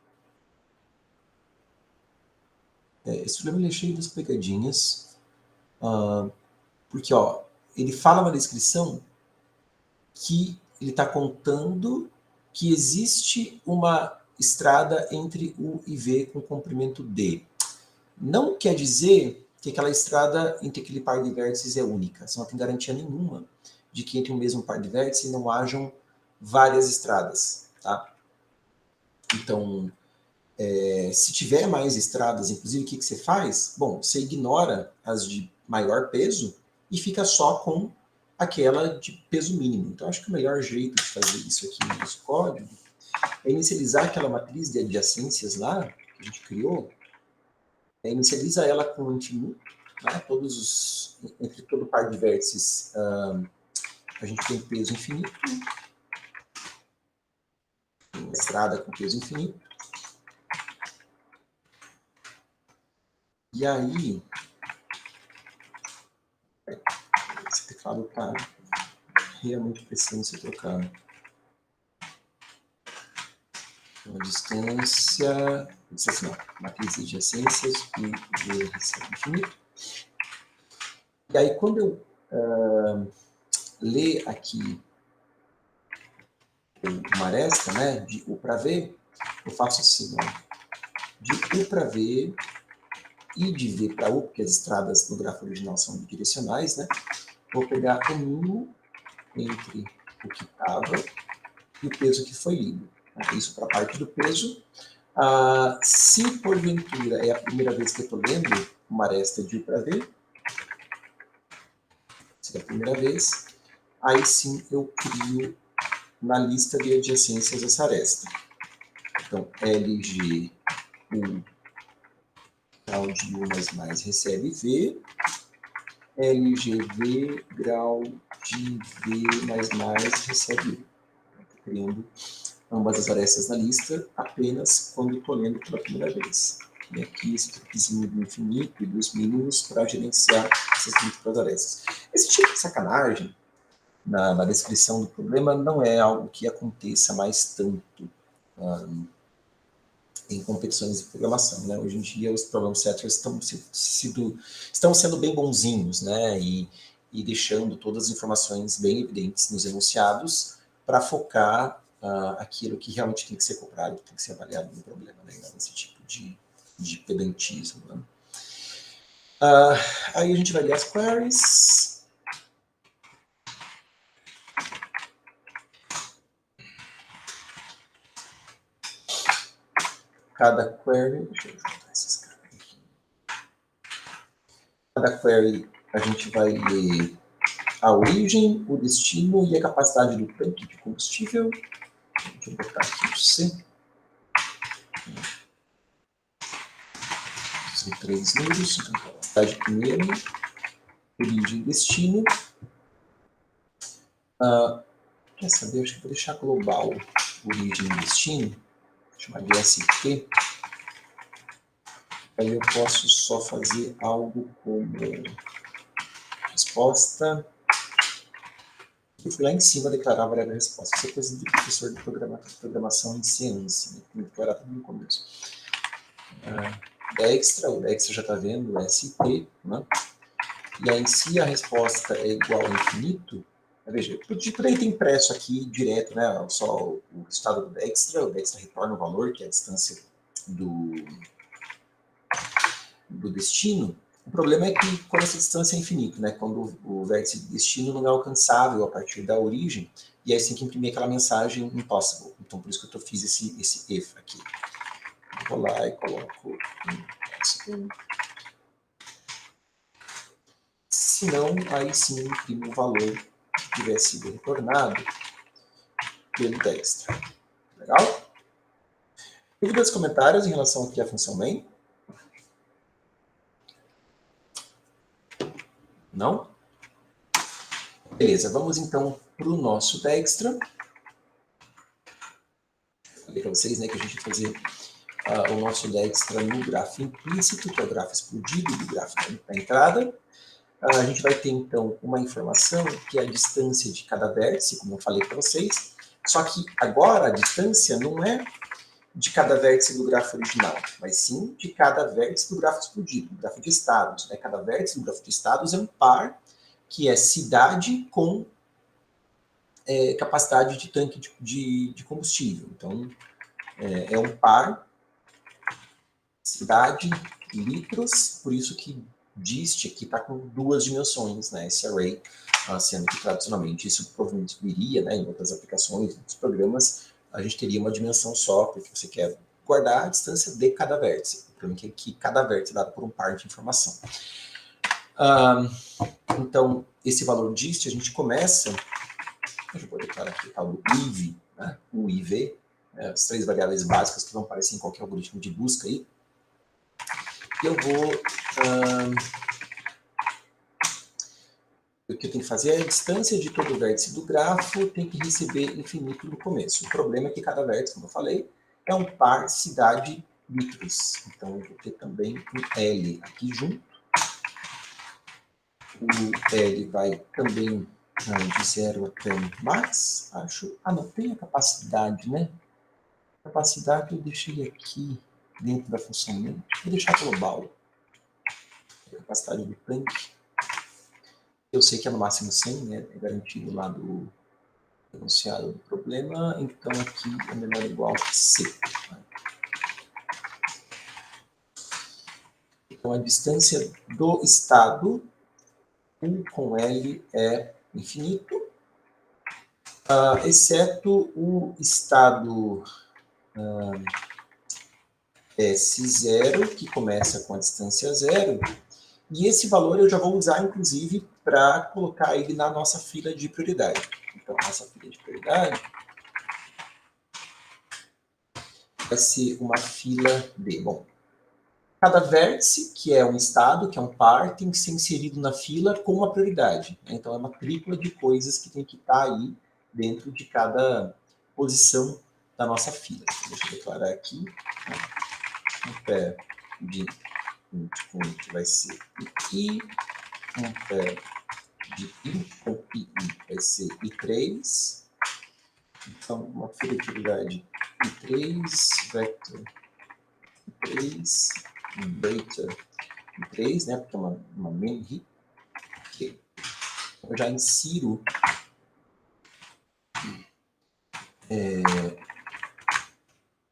Esse problema é cheio das pegadinhas, porque ó, ele fala na descrição que ele está contando que existe uma estrada entre U e V com comprimento D. Não quer dizer que aquela estrada entre aquele par de vértices é única. Você não tem garantia nenhuma de que entre o mesmo par de vértices não hajam várias estradas. Tá? Então, se tiver mais estradas, inclusive, o que você faz? Bom, você ignora as de maior peso e fica só com aquela de peso mínimo. Então, acho que o melhor jeito de fazer isso aqui no nosso código é inicializar aquela matriz de adjacências lá, que a gente criou, inicializa ela com um infinito, né? Entre todo par de vértices, a gente tem peso infinito, uma estrada com peso infinito. E aí, esse teclado está realmente precisando ser trocado. Uma distância não, matriz de adjacências e infinito. E aí, quando eu ler aqui uma aresta, né, de U para V, eu faço assim, ó, de U para V e de V para U, porque as estradas no grafo original são bidirecionais, né? Vou pegar o mínimo entre o que estava e o peso que foi lido. Isso para a parte do peso. Se porventura é a primeira vez que eu estou lendo uma aresta de U para V, se é a primeira vez, aí sim eu crio na lista de adjacências essa aresta. Então, LG U grau de U mais recebe V, LGV grau de V recebe U. Estou criando ambas as arestas na lista apenas quando estou lendo pela primeira vez. E aqui esse truquezinho do infinito e dos mínimos para gerenciar essas múltiplas arestas. Esse tipo de sacanagem na descrição do problema não é algo que aconteça mais tanto em competições de programação, né? Hoje em dia os problem setters estão sendo bem bonzinhos, né? E deixando todas as informações bem evidentes nos enunciados para focar aquilo que realmente tem que ser cobrado, tem que ser avaliado no problema, né? Nesse tipo de pedantismo. Né? Aí a gente vai ler as queries. Cada query, deixa eu juntar esses caras aqui. Cada query a gente vai ler a origem, o destino e a capacidade do tanque de combustível. Deixa eu botar aqui o C. São 3 números, então capacidade primeiro, origem e destino. Quer saber? Acho que vou deixar global origem e destino, vou chamar de ST. Aí eu posso só fazer algo como resposta. Eu fui lá em cima declarar a variável resposta. Isso é coisa de professor de programação em C, né? Tem que declarar tudo no começo. Dextra, o Dextra já está vendo, ST, né? E aí, se a resposta é igual a infinito, veja, eu poderia ter impresso aqui direto, né? Só o resultado do Dextra, o Dextra retorna o valor, que é a distância do destino. O problema é que quando essa distância é infinita, né? Quando o vértice de destino não é alcançável a partir da origem, e aí você tem que imprimir aquela mensagem impossible. Então, por isso que eu fiz esse if aqui. Eu vou lá e coloco impossible. Se não, aí sim eu imprimo o valor que tiver sido retornado pelo Dextra. Legal? Dúvidas, comentários em relação aqui à função main? Não? Beleza, vamos então para o nosso Dextra. Falei para vocês, né, que a gente vai fazer o nosso Dextra no grafo implícito, que é o grafo explodido do grafo da entrada. A gente vai ter então uma informação que é a distância de cada vértice, como eu falei para vocês. Só que agora a distância não é de cada vértice do grafo original, mas sim de cada vértice do grafo explodido, do grafo de estados. Né? Cada vértice do grafo de estados é um par, que é cidade com capacidade de tanque de combustível. Então, é um par, cidade, litros, por isso que dist aqui está com duas dimensões, né? Esse array, sendo que tradicionalmente isso provavelmente viria, né, em outras aplicações, em outros programas, a gente teria uma dimensão só, porque você quer guardar a distância de cada vértice. O problema é que cada vértice é dado por um par de informação. Então, esse valor dist, a gente começa, eu vou declarar aqui o tal do IV, né? O IV, as três variáveis básicas que vão aparecer em qualquer algoritmo de busca aí. E eu vou... o que eu tenho que fazer é a distância de todo vértice do grafo tem que receber infinito no começo. O problema é que cada vértice, como eu falei, é um par cidade litros. Então, eu vou ter também um L aqui junto. O L vai também de 0 até max, acho. Não, tem a capacidade, né? A capacidade eu deixei aqui dentro da função main. Vou deixar global. A capacidade do tanque. Eu sei que é no máximo 100, né? É garantido lá do enunciado do problema. Então, aqui é menor ou igual a C. Então, a distância do estado, U com L é infinito, exceto o estado S0, que começa com a distância 0, e esse valor eu já vou usar, inclusive, para colocar ele na nossa fila de prioridade. Então, nossa fila de prioridade vai ser uma fila de... Bom, cada vértice, que é um estado, que é um par, tem que ser inserido na fila com uma prioridade. Então, é uma tripla de coisas que tem que estar aí dentro de cada posição da nossa fila. Deixa eu declarar aqui. Um pé de int vai ser i, um pé de i com i vai ser i3. Então, uma fila de prioridade i3, vector i3, data i3, né, porque é uma main. Okay. Eu já insiro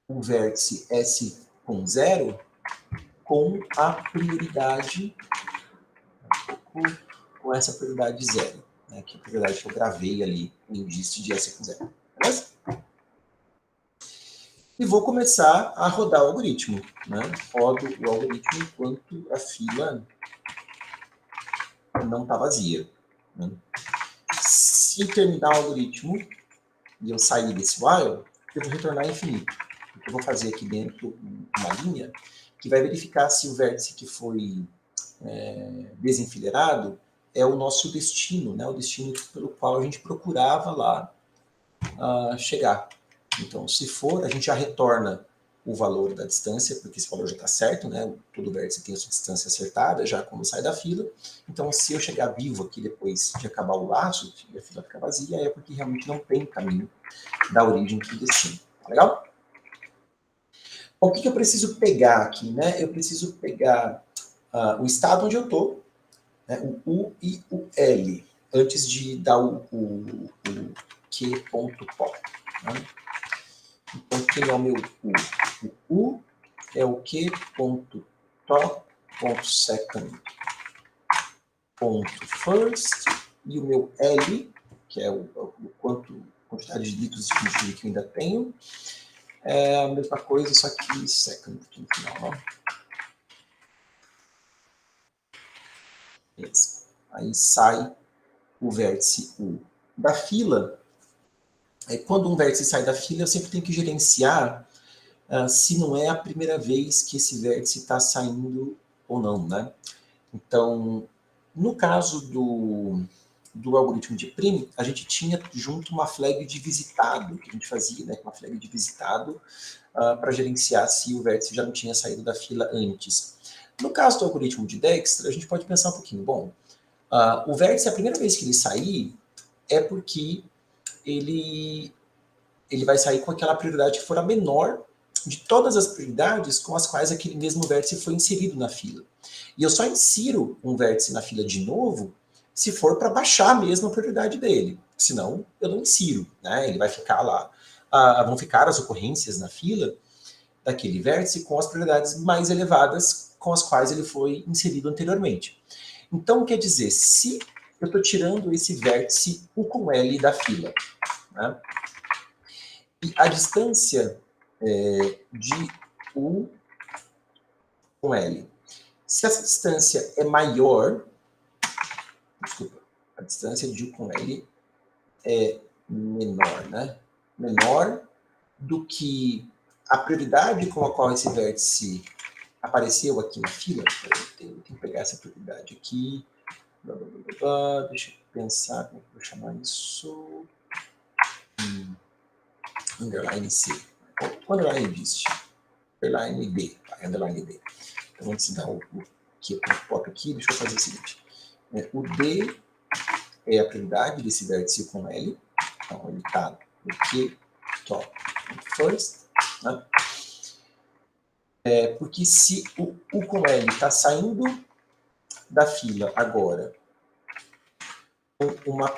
o vértice S com 0 com a prioridade, com essa prioridade 0, né, que é a prioridade que eu gravei ali em dist de S com 0. Beleza? E vou começar a rodar o algoritmo. Né? Rodo o algoritmo enquanto a fila não está vazia. Né? Se terminar o algoritmo e eu sair desse while, eu vou retornar infinito. O que eu vou fazer aqui dentro uma linha que vai verificar se o vértice que foi desenfileirado é o nosso destino, né? O destino pelo qual a gente procurava lá chegar. Então, se for, a gente já retorna o valor da distância, porque esse valor já está certo, né? Todo vértice tem a sua distância acertada, já quando sai da fila. Então, se eu chegar vivo aqui depois de acabar o laço e a fila ficar vazia, é porque realmente não tem caminho da origem para o destino. Tá legal? O que eu preciso pegar aqui, né? Eu preciso pegar o estado onde eu estou, né? O U e o L, antes de dar o Q.pop. Né? Então, quem é o meu U? O U é o Q.top.second.first, e o meu L, que é a quantidade de litros de combustível que eu ainda tenho, é a mesma coisa, só que second aqui no final. Ó. Beleza. Aí sai o vértice U da fila. Quando um vértice sai da fila, eu sempre tenho que gerenciar se não é a primeira vez que esse vértice está saindo ou não, né? Então, no caso do algoritmo de Prim, a gente tinha junto uma flag de visitado, que a gente fazia, né, uma flag de visitado, para gerenciar se o vértice já não tinha saído da fila antes. No caso do algoritmo de Dijkstra, a gente pode pensar um pouquinho, bom, o vértice, a primeira vez que ele sair, é porque ele vai sair com aquela prioridade que for a menor de todas as prioridades com as quais aquele mesmo vértice foi inserido na fila. E eu só insiro um vértice na fila de novo se for para baixar mesmo a prioridade dele. Senão, eu não insiro. Né? Ele vai ficar lá. Vão ficar as ocorrências na fila daquele vértice com as prioridades mais elevadas com as quais ele foi inserido anteriormente. Então, quer dizer, se eu estou tirando esse vértice U com L da fila, né? E a distância de U com L. Se essa distância é maior, desculpa, a distância de U com L é menor, né? Menor do que a prioridade com a qual esse vértice apareceu aqui na fila. Eu tenho que pegar essa prioridade aqui. Deixa eu pensar como é que eu vou chamar isso. Underline C. O underline existe. Underline D. Underline D. Então, antes de dar o Q.pop aqui, deixa eu fazer o seguinte. O D é a prioridade desse vértice com L. Então, ele está no Q.top first. Né? Porque se o U com L está saindo da fila agora com uma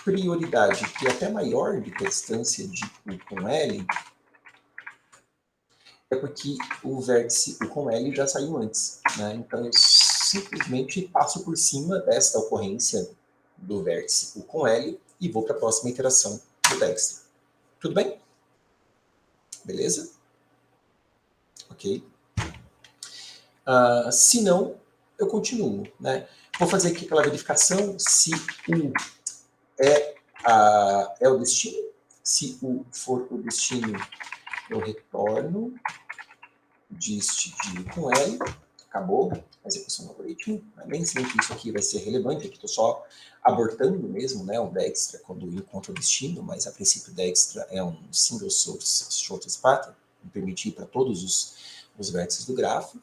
prioridade que é até maior do que a distância de U com L, é porque o vértice U com L já saiu antes. Né? Então, eu simplesmente passo por cima desta ocorrência do vértice U com L e vou para a próxima iteração do Dijkstra. Tudo bem? Beleza? Ok. Se não, eu continuo. Né? Vou fazer aqui aquela verificação se U é o destino. Se U for o destino, eu retorno dist de U com L. Acabou a execução do algoritmo. Nem sempre isso aqui vai ser relevante, aqui estou só abortando mesmo, né, o Dijkstra quando encontra o destino, mas a princípio o Dijkstra é um single source shortest path, me permite ir para todos os vértices do grafo.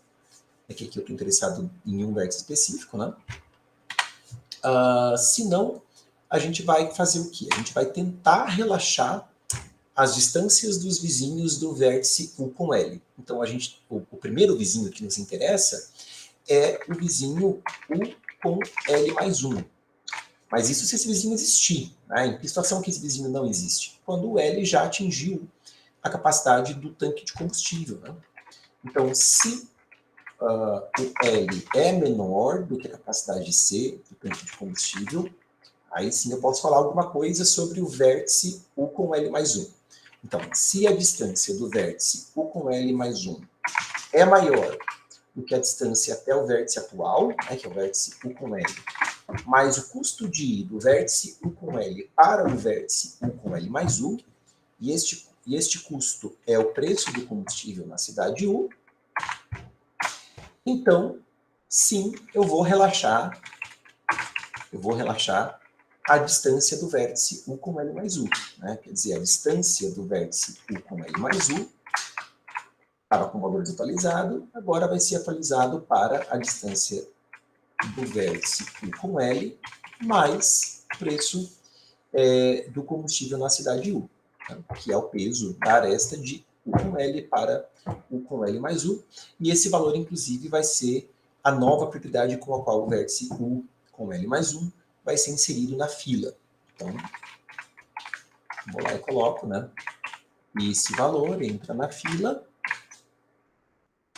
Aqui eu estou interessado em um vértice específico, né? Se não, a gente vai fazer o quê? A gente vai tentar relaxar as distâncias dos vizinhos do vértice U com L. Então, o primeiro vizinho que nos interessa é o vizinho U com L mais 1. Mas isso se esse vizinho existir. Né? Em que situação que esse vizinho não existe? Quando o L já atingiu a capacidade do tanque de combustível. Né? Então, se o L é menor do que a capacidade C do tanque de combustível, aí sim eu posso falar alguma coisa sobre o vértice U com L mais 1. Então, se a distância do vértice U com L mais 1 é maior do que a distância até o vértice atual, né, que é o vértice U com L, mais o custo de ir do vértice U com L para o vértice U com L mais 1, e este custo é o preço do combustível na cidade U, então, sim, eu vou relaxar eu vou relaxar a distância do vértice U com L mais U. Né? Quer dizer, a distância do vértice U com L mais U estava com o valor desatualizado, agora vai ser atualizado para a distância do vértice U com L mais o preço do combustível na cidade U, né? Que é o peso da aresta de U com L para U com L mais U. E esse valor, inclusive, vai ser a nova propriedade com a qual o vértice U com L mais 1 vai ser inserido na fila. Então, vou lá e coloco, né? E esse valor entra na fila.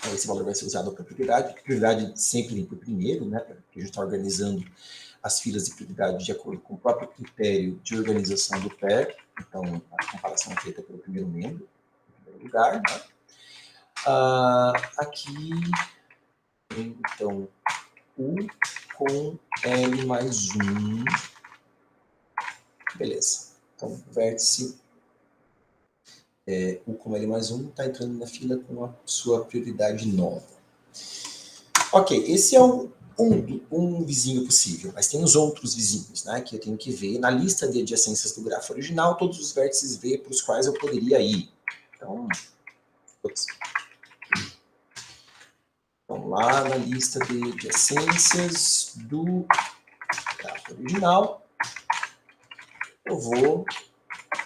Esse valor vai ser usado para prioridade. Prioridade sempre vem por primeiro, né? Porque a gente está organizando as filas de prioridade de acordo com o próprio critério de organização do PER. Então, a comparação é feita pelo primeiro membro, em primeiro lugar, né? Aqui, então, U com L mais 1. Beleza. Então, vértice U com L mais 1 está entrando na fila com a sua prioridade nova. Ok, esse é um vizinho possível, mas tem os outros vizinhos, né, que eu tenho que ver na lista de adjacências do grafo original, todos os vértices V para os quais eu poderia ir. Então, vamos lá na lista de adjacências do grafo original. Eu vou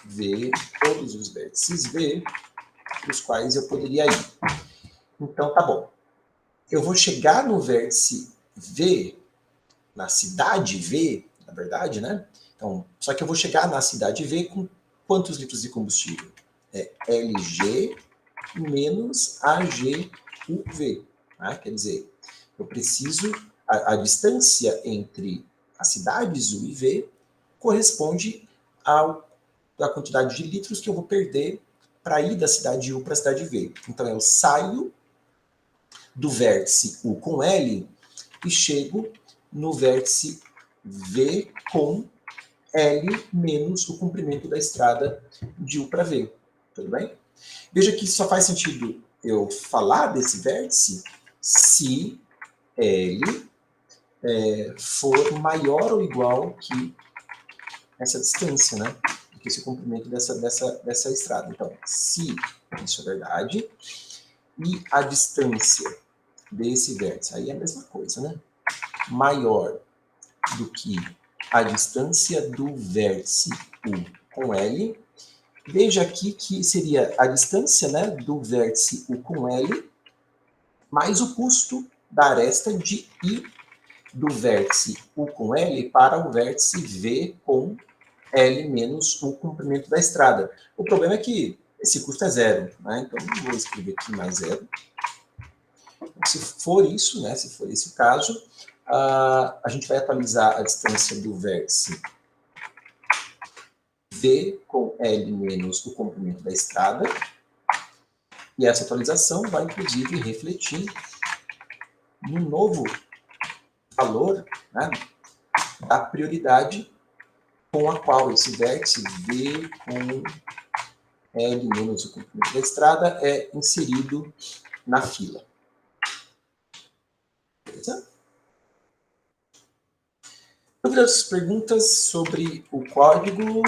ver todos os vértices V para os quais eu poderia ir. Então, tá bom. Eu vou chegar no vértice V, na cidade V, na verdade, né? Então, só que eu vou chegar na cidade V com quantos litros de combustível? LG menos AGUV. Né? Quer dizer, eu preciso... A distância entre as cidades U e V corresponde à quantidade de litros que eu vou perder para ir da cidade U para a cidade V. Então, eu saio do vértice U com L e chego no vértice V com L menos o comprimento da estrada de U para V. Tudo bem? Veja que só faz sentido eu falar desse vértice se L for maior ou igual que essa distância, né? Que esse comprimento dessa estrada. Então, se isso é verdade, e a distância desse vértice, aí é a mesma coisa, né? Maior do que a distância do vértice U com L. Veja aqui que seria a distância, né, do vértice U com L mais o custo da aresta de ir do vértice U com L para o vértice V com L menos o comprimento da estrada. O problema é que esse custo é zero, né? Então, eu vou escrever aqui mais zero. Se for isso, né, se for esse o caso, a gente vai atualizar a distância do vértice V com L menos o comprimento da estrada. E essa atualização vai, inclusive, refletir no novo valor, né, da prioridade com a qual esse vértice V com L menos o comprimento da estrada é inserido na fila. Beleza? Outras perguntas sobre o código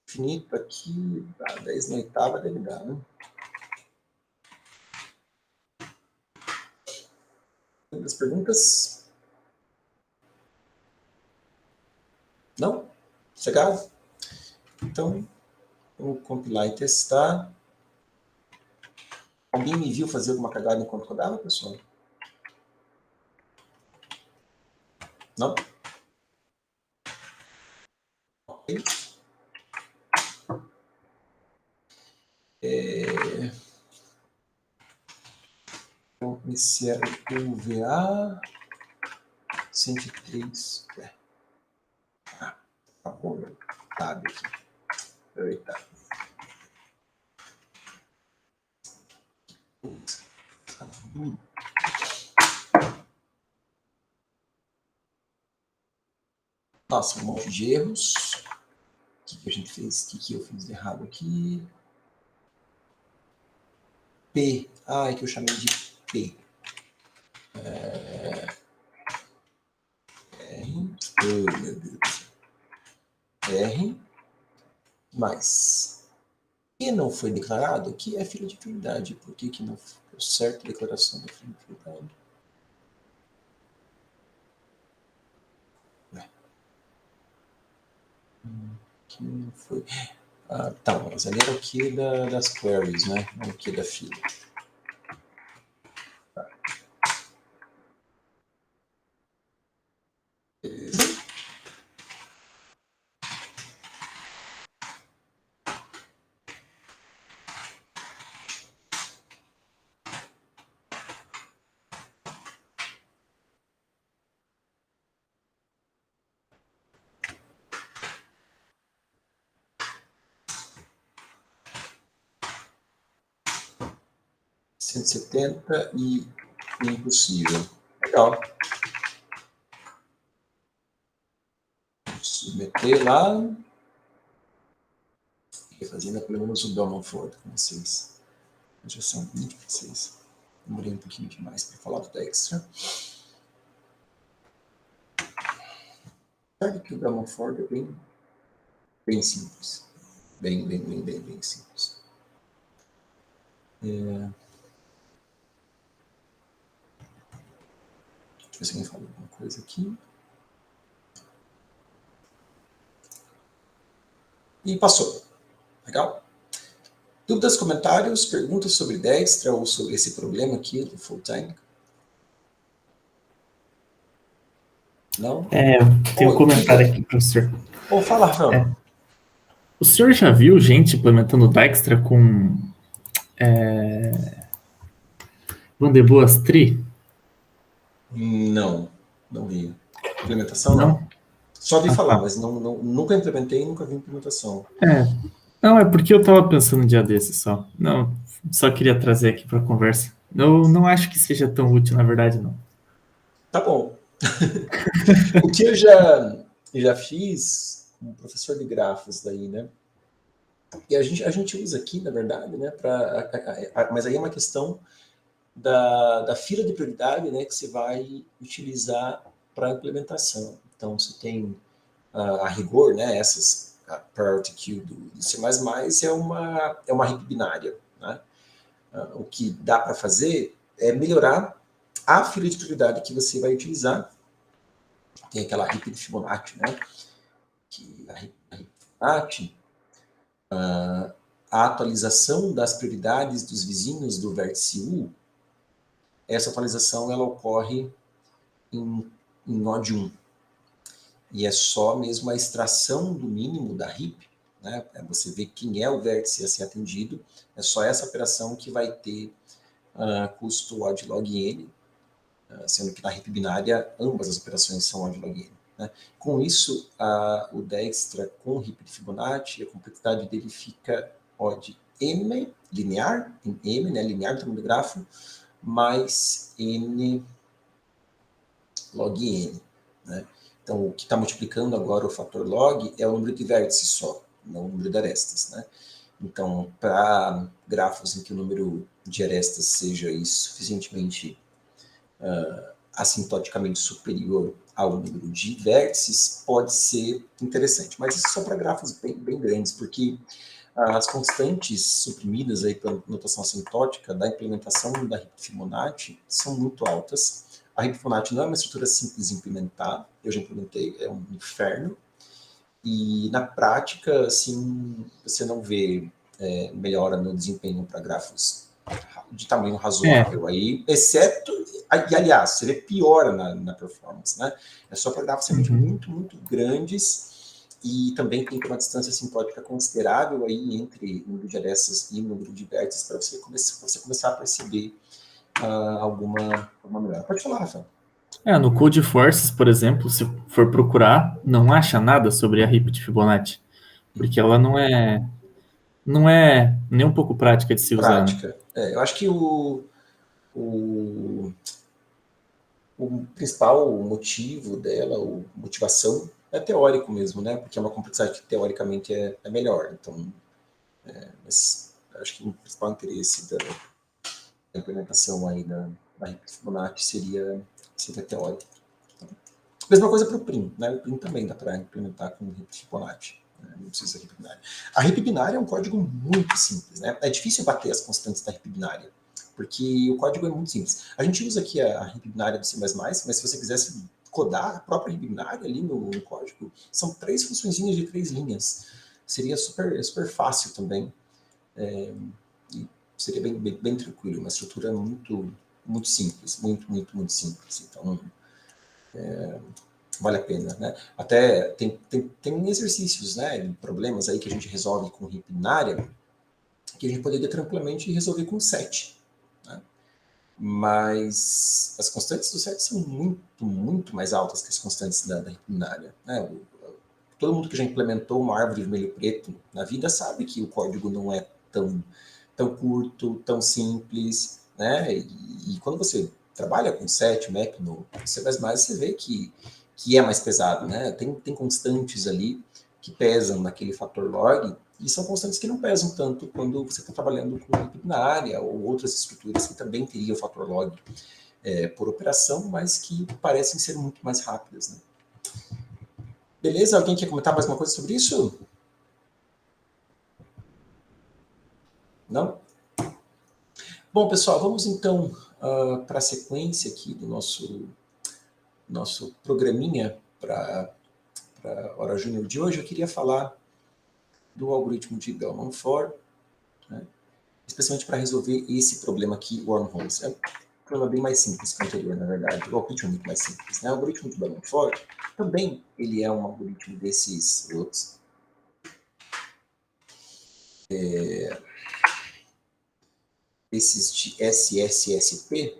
infinito aqui, 10 na oitava deve dar, né? Outras perguntas? Não? Chegado? Então, vamos compilar e testar. Alguém me viu fazer alguma cagada enquanto rodava, pessoal? Não? Ok. Então, esse é o UVA 103. Tá bom, tab aqui. Eita. Tá duro. Nossa, um monte de erros. O que a gente fez? O que eu fiz de errado aqui? P. Ah, é que eu chamei de P. Oh, meu Deus. R mais. E não foi declarado que é filha de prioridade. Por que não foi certa a declaração da filha de prioridade? Que não foi. Tá, mas ali era o que das queries, né? Não o que da fila. Tá. Beleza. R$ 170 e impossível. Legal. Submeter lá. Fazendo pelo menos o Belmont Ford com vocês. Já são 26. Demorei um pouquinho demais para falar do Dextra. Sabe que o Belmont Ford é bem simples. Bem simples. Deixa eu ver se alguém fala alguma coisa aqui. E passou. Legal? Dúvidas, comentários, perguntas sobre Dextra ou sobre esse problema aqui do full tank? Não? Tem um comentário aqui, professor. Fala, Rafael. O senhor já viu gente implementando Dijkstra com Van de Boas Tree? Não vi. Implementação, não. Não? Só vi falar, Tá. mas nunca implementei e nunca vi implementação. Não, é porque eu estava pensando um dia desses só. Não, só queria trazer aqui para a conversa. Eu não acho que seja tão útil, na verdade, não. Tá bom. O que eu já fiz como professor de grafos daí, né? E a gente usa aqui, na verdade, né? Mas aí é uma questão da fila de prioridade, né? Que você vai utilizar para a implementação. Então, você tem a rigor, né? Essas a priority queue do C++ é uma heap binária, né? O que dá para fazer é melhorar a fila de prioridade que você vai utilizar. Tem aquela heap de Fibonacci, né? Que a heap de Fibonacci, a atualização das prioridades dos vizinhos do vértice U, essa atualização ela ocorre em node 1. E é só mesmo a extração do mínimo da heap, né? Você vê quem é o vértice a ser atendido, é só essa operação que vai ter custo odd log n, sendo que na heap binária ambas as operações são odd log n. Né? Com isso, o Dijkstra com heap de Fibonacci, a complexidade dele fica odd m, linear, em m, né, linear do tamanho do grafo, mais n log n. Né? Então, o que está multiplicando agora o fator log é o número de vértices só, não o número de arestas. Né? Então, para grafos em que o número de arestas seja suficientemente assintoticamente superior ao número de vértices, pode ser interessante. Mas isso só para grafos bem grandes, porque as constantes suprimidas aí pela notação assintótica da implementação da heap Fibonacci são muito altas. A heap Fibonacci não é uma estrutura simples de implementar, eu já implementei, é um inferno. E na prática, assim, você não vê melhora no desempenho para grafos de tamanho razoável aí, exceto, e aliás, você vê piora na performance, né? É só para grafos realmente muito grandes e também tem uma distância assintótica considerável aí entre o número de arestas e o número de vértices para você começar a perceber alguma melhora. Pode falar, Rafael. No Codeforces, por exemplo, se for procurar, não acha nada sobre a heap de Fibonacci, porque ela não é nem um pouco prática de se usar, né? Prática. Eu acho que o principal motivo dela, ou motivação, é teórico mesmo, né? Porque é uma complexidade que teoricamente é melhor. Então, mas acho que o principal interesse da implementação aí da Fibonacci seria teórico. Mesma coisa para o PRIM, né? O PRIM também dá para implementar com HIP de Fibonacci. Não precisa HIP binária. A HIP binária é um código muito simples, né? É difícil bater as constantes da HIP binária, porque o código é muito simples. A gente usa aqui a HIP binária do C++, mas se você quisesse codar a própria HIP binária ali no código, são 3 funçõezinhas de 3 linhas. Seria super fácil também. E seria bem tranquilo, uma estrutura muito simples, muito simples. Então, vale a pena, né? Até tem exercícios, né, problemas aí que a gente resolve com HIP binária, que a gente poderia tranquilamente resolver com 7, né? Mas as constantes do 7 são muito mais altas que as constantes da HIP binária, né? Todo mundo que já implementou uma árvore vermelho preto na vida sabe que o código não é tão curto, tão simples, né? E quando você trabalha com 7, map no C++, você vê que é mais pesado, né? Tem constantes ali que pesam naquele fator log, e são constantes que não pesam tanto quando você está trabalhando com HIP binária ou outras estruturas que também teriam o fator log por operação, mas que parecem ser muito mais rápidas, né? Beleza? Alguém quer comentar mais uma coisa sobre isso? Não? Bom, pessoal, vamos então para a sequência aqui do nosso programinha para a Hora Júnior de hoje. Eu queria falar do algoritmo de Bellman-Ford, né, especialmente para resolver esse problema aqui, wormholes. É um problema bem mais simples que o anterior, na verdade. O algoritmo é muito mais simples, né? O algoritmo de Bellman-Ford também ele é um algoritmo desses outros. Esses de SSSP,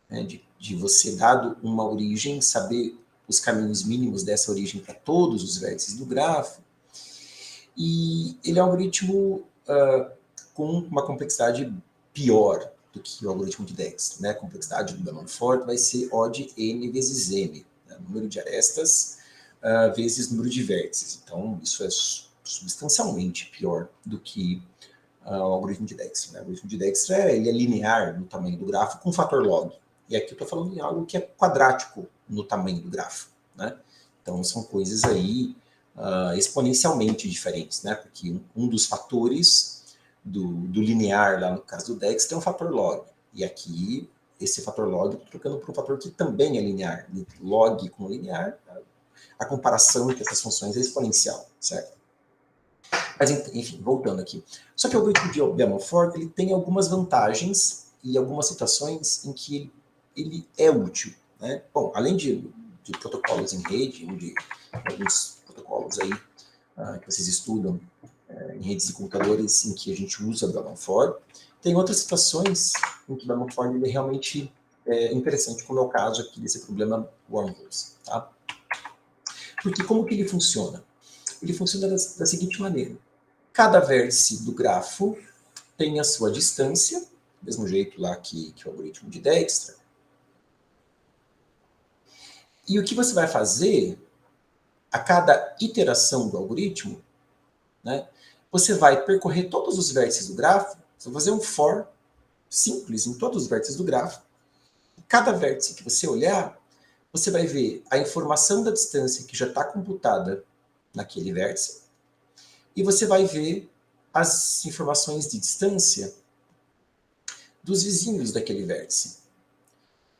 né, de você, dado uma origem, saber os caminhos mínimos dessa origem para todos os vértices do grafo. E ele é um algoritmo com uma complexidade pior do que o algoritmo de Dijkstra, né? A complexidade do Bellman-Ford vai ser O de n vezes m, né? Número de arestas vezes número de vértices. Então, isso é substancialmente pior do que o algoritmo de Dijkstra, né? O algoritmo de Dijkstra ele é linear no tamanho do grafo com fator log. E aqui eu estou falando em algo que é quadrático no tamanho do grafo, né? Então, são coisas aí exponencialmente diferentes, né? Porque um dos fatores do linear, lá no caso do Dijkstra, é um fator log. E aqui, esse fator log, estou trocando por um fator que também é linear. Log com linear, a comparação entre essas funções é exponencial, certo? Mas, enfim, voltando aqui. Só que o algoritmo de Bellman-Ford ele tem algumas vantagens e algumas situações em que ele é útil, né? Bom, além de protocolos em rede, de alguns protocolos aí que vocês estudam em redes de computadores em que a gente usa Bellman-Ford, tem outras situações em que Bellman-Ford ele realmente é interessante, como é o caso aqui desse problema wormholes, tá? Porque como que ele funciona? Ele funciona da seguinte maneira. Cada vértice do grafo tem a sua distância, do mesmo jeito lá que o algoritmo de Dijkstra. E o que você vai fazer, a cada iteração do algoritmo, né, você vai percorrer todos os vértices do grafo, você vai fazer um for simples em todos os vértices do grafo. E cada vértice que você olhar, você vai ver a informação da distância que já está computada naquele vértice, e você vai ver as informações de distância dos vizinhos daquele vértice,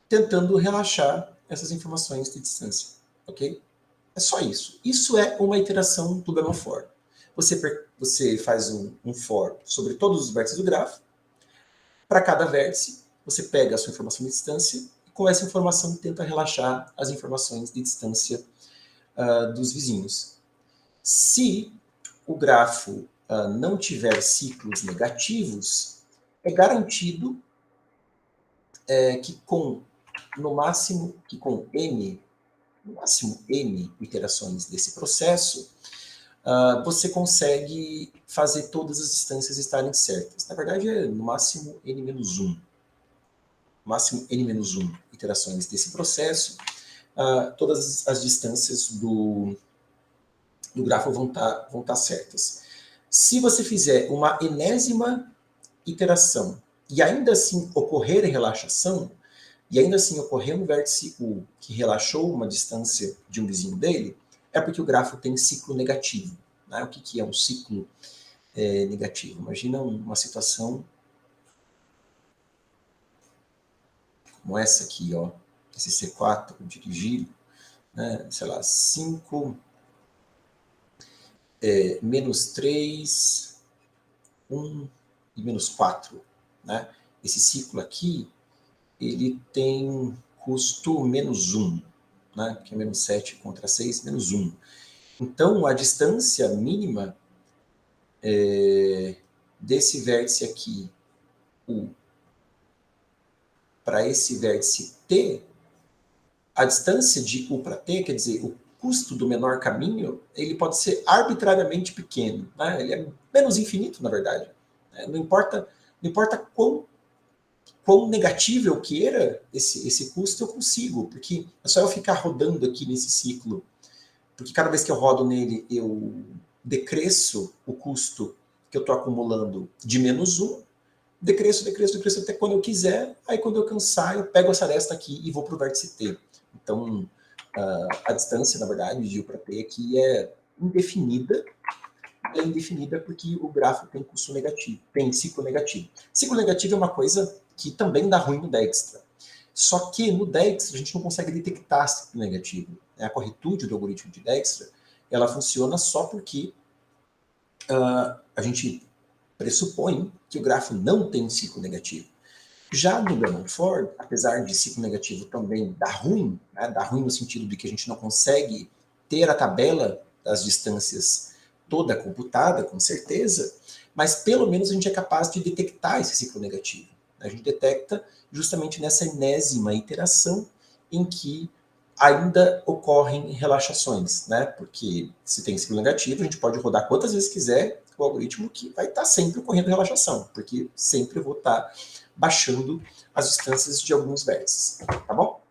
tentando relaxar essas informações de distância, ok? É só isso. Isso é uma iteração do Bellman-Ford. Você faz um for sobre todos os vértices do grafo. Para cada vértice, você pega a sua informação de distância e com essa informação tenta relaxar as informações de distância dos vizinhos. Se o grafo não tiver ciclos negativos, é garantido que com n iterações desse processo, você consegue fazer todas as distâncias estarem certas. Na verdade, é no máximo n-1. Máximo n-1 iterações desse processo, todas as distâncias do grafo vão estar certas. Se você fizer uma enésima iteração e ainda assim ocorrer relaxação, e ainda assim ocorreu um vértice U que relaxou uma distância de um vizinho dele, é porque o grafo tem ciclo negativo. Né? O que é um ciclo negativo? Imagina uma situação como essa aqui, ó, esse C4 dirigido, né? Sei lá, 5, menos 3, 1 e menos 4. Né? Esse ciclo aqui, ele tem custo menos 1, né? Porque é menos 7 contra 6, menos 1. Então, a distância mínima desse vértice aqui, U, para esse vértice T, a distância de U para T, quer dizer, o custo do menor caminho, ele pode ser arbitrariamente pequeno. Né? Ele é menos infinito, na verdade. Não importa quão negativo eu queira esse custo, eu consigo, porque é só eu ficar rodando aqui nesse ciclo, porque cada vez que eu rodo nele, eu decresço o custo que eu estou acumulando de menos 1, decresço até quando eu quiser, aí quando eu cansar, eu pego essa aresta aqui e vou para o vértice T. Então, a distância, na verdade, de U para T aqui é indefinida porque o gráfico tem custo negativo, tem ciclo negativo. Ciclo negativo é uma coisa que também dá ruim no Dijkstra. Só que no Dijkstra a gente não consegue detectar ciclo negativo. A corretude do algoritmo de Dijkstra, ela funciona só porque a gente pressupõe que o grafo não tem ciclo negativo. Já no Bellman-Ford, apesar de ciclo negativo também dar ruim, né, dar ruim no sentido de que a gente não consegue ter a tabela das distâncias toda computada, com certeza, mas pelo menos a gente é capaz de detectar esse ciclo negativo. A gente detecta justamente nessa enésima iteração em que ainda ocorrem relaxações, né? Porque se tem ciclo negativo, a gente pode rodar quantas vezes quiser o algoritmo que vai estar sempre ocorrendo relaxação, porque sempre eu vou estar baixando as distâncias de alguns vértices, tá bom?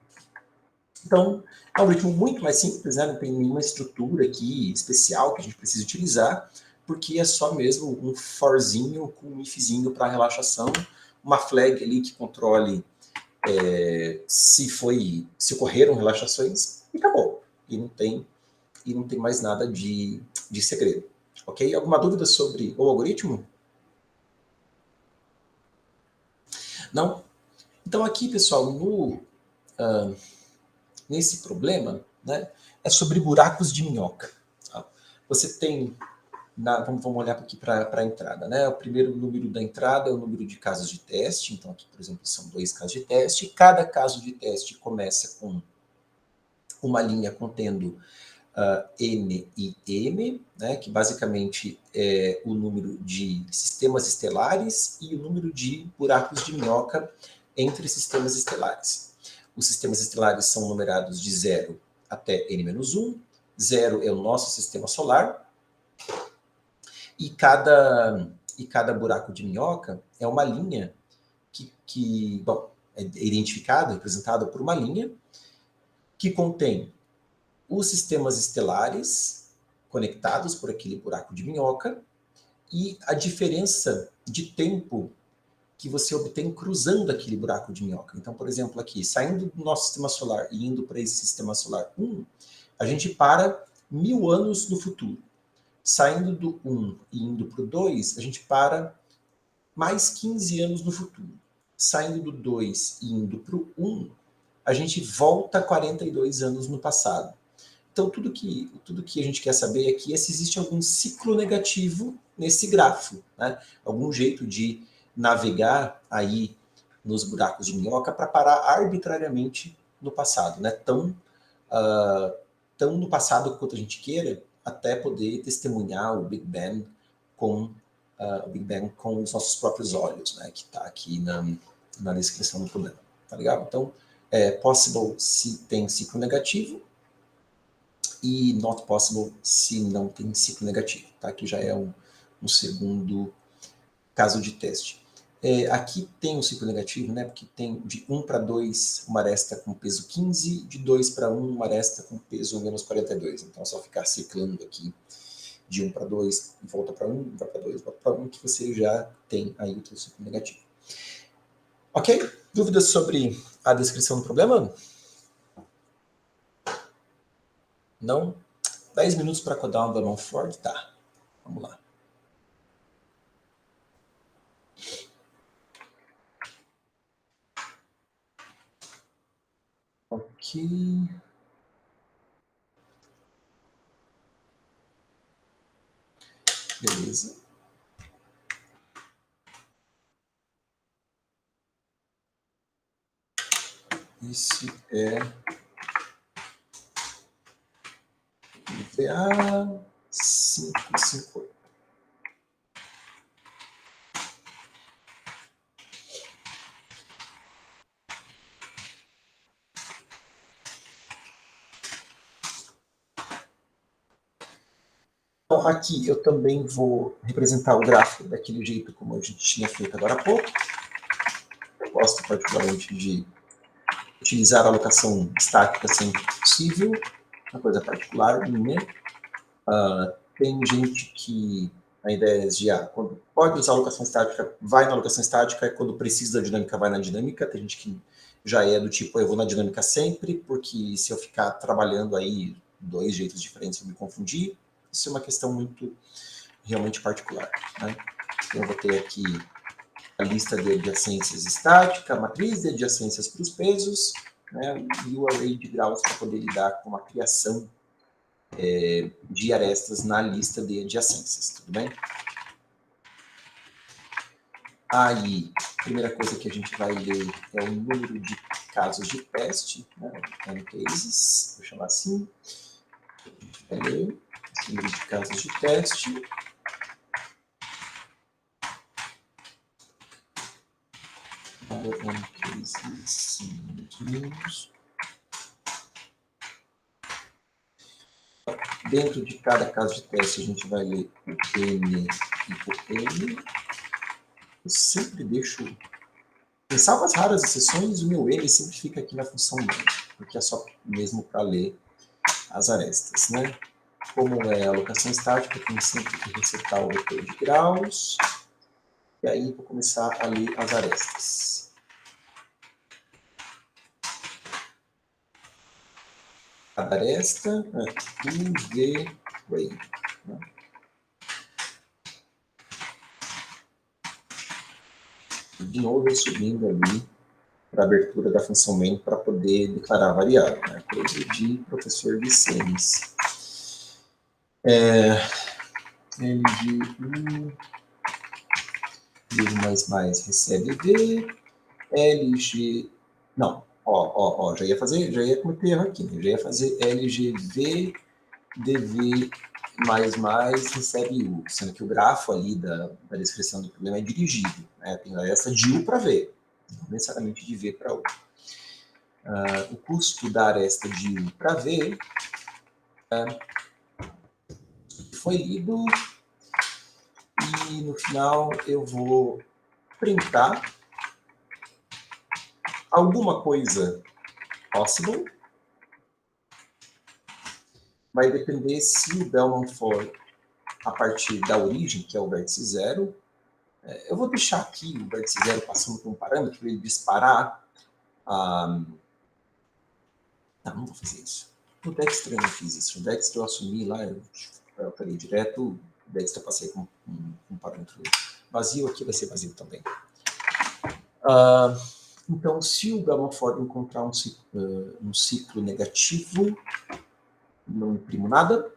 Então, é um algoritmo muito mais simples, né? Não tem nenhuma estrutura aqui especial que a gente precisa utilizar, porque é só mesmo um forzinho com um ifzinho para relaxação, uma flag ali que controle se ocorreram relaxações, e acabou. E não tem mais nada de segredo. Ok? Alguma dúvida sobre o algoritmo? Não? Então aqui, pessoal, nesse problema, né, é sobre buracos de minhoca. Tá? Você tem, vamos olhar aqui para a entrada. Né? O primeiro número da entrada é o número de casos de teste. Então aqui, por exemplo, são 2 casos de teste. Cada caso de teste começa com uma linha contendo N e M, né, que basicamente é o número de sistemas estelares e o número de buracos de minhoca entre sistemas estelares. Os sistemas estelares são numerados de 0 até N-1. 0 é o nosso sistema solar. E cada buraco de minhoca é uma linha que é identificada, representada por uma linha que contém os sistemas estelares conectados por aquele buraco de minhoca e a diferença de tempo que você obtém cruzando aquele buraco de minhoca. Então, por exemplo, aqui, saindo do nosso sistema solar e indo para esse sistema solar 1, a gente para 1000 anos no futuro. Saindo do 1 e indo para o 2, a gente para mais 15 anos no futuro. Saindo do 2 e indo para o 1, a gente volta 42 anos no passado. Então, tudo que a gente quer saber aqui é se existe algum ciclo negativo nesse grafo, né? Algum jeito de navegar aí nos buracos de minhoca para parar arbitrariamente no passado, né? Tão no passado quanto a gente queira, até poder testemunhar o Big Bang com os nossos próprios olhos, né? Que está aqui na descrição do problema, tá legal? Então, possible se tem ciclo negativo, e not possible se não tem ciclo negativo, tá? Que já é um segundo caso de teste. Aqui tem um ciclo negativo, né? Porque tem de 1 para 2 uma aresta com peso 15, de 2 para 1 uma aresta com peso menos 42. Então é só ficar ciclando aqui de 1 para 2, volta para 1, vai para 2, volta para 1, que você já tem aí o seu ciclo negativo. Ok? Dúvidas sobre a descrição do problema? Não? 10 minutos para codar um Bellman Ford? Tá. Vamos lá. Ok. Beleza. Esse é VA 558. Então, aqui eu também vou representar o gráfico daquele jeito como a gente tinha feito agora há pouco. Eu gosto particularmente de utilizar a alocação estática sempre que possível, uma coisa particular minha. Tem gente que a ideia é de, quando pode usar a alocação estática, vai na alocação estática, e quando precisa da dinâmica, vai na dinâmica. Tem gente que já é do tipo, eu vou na dinâmica sempre, porque se eu ficar trabalhando aí 2 jeitos diferentes, eu me confundir. Isso é uma questão muito realmente particular, né? Eu vou ter aqui a lista de adjacências estática, a matriz de adjacências para os pesos, né, e o array de graus para poder lidar com a criação de arestas na lista de adjacências, tudo bem? Aí, a primeira coisa que a gente vai ler é o número de casos de teste, né, cases, vou chamar assim. A gente vai ler esse número de casos de teste. Dentro de cada caso de teste, a gente vai ler o N e o N. Eu sempre deixo... Em salvas raras exceções, o meu N sempre fica aqui na função N, porque é só mesmo para ler as arestas, né? Como é a alocação estática, tem sempre que resetar o vetor de graus. E aí vou começar a ler as arestas. Cada aresta é UV Ray. Né? De novo, eu subindo ali para a abertura da função main para poder declarar a variável, né? Coisa de professor Vicens. LG1, mais recebe V, LG... Não, já ia cometer erro aqui, né? Já ia fazer LGV, DV, recebe U, sendo que o grafo ali da descrição do problema é dirigido, né? Tem essa de U para V, não necessariamente de V para U. O custo da aresta de U para V foi lido e no final eu vou printar alguma coisa possible. Vai depender se o Bellman for a partir da origem, que é o vértice 0. Eu vou deixar aqui o vértice 0 passando por um parâmetro para ele disparar. Não vou fazer isso. No Dexter eu não fiz isso. No Dexter eu assumi lá, eu falei direto, o Dexter eu passei com um parâmetro vazio, aqui vai ser vazio também. Então, se o Bellman for encontrar um ciclo negativo, não imprimo nada.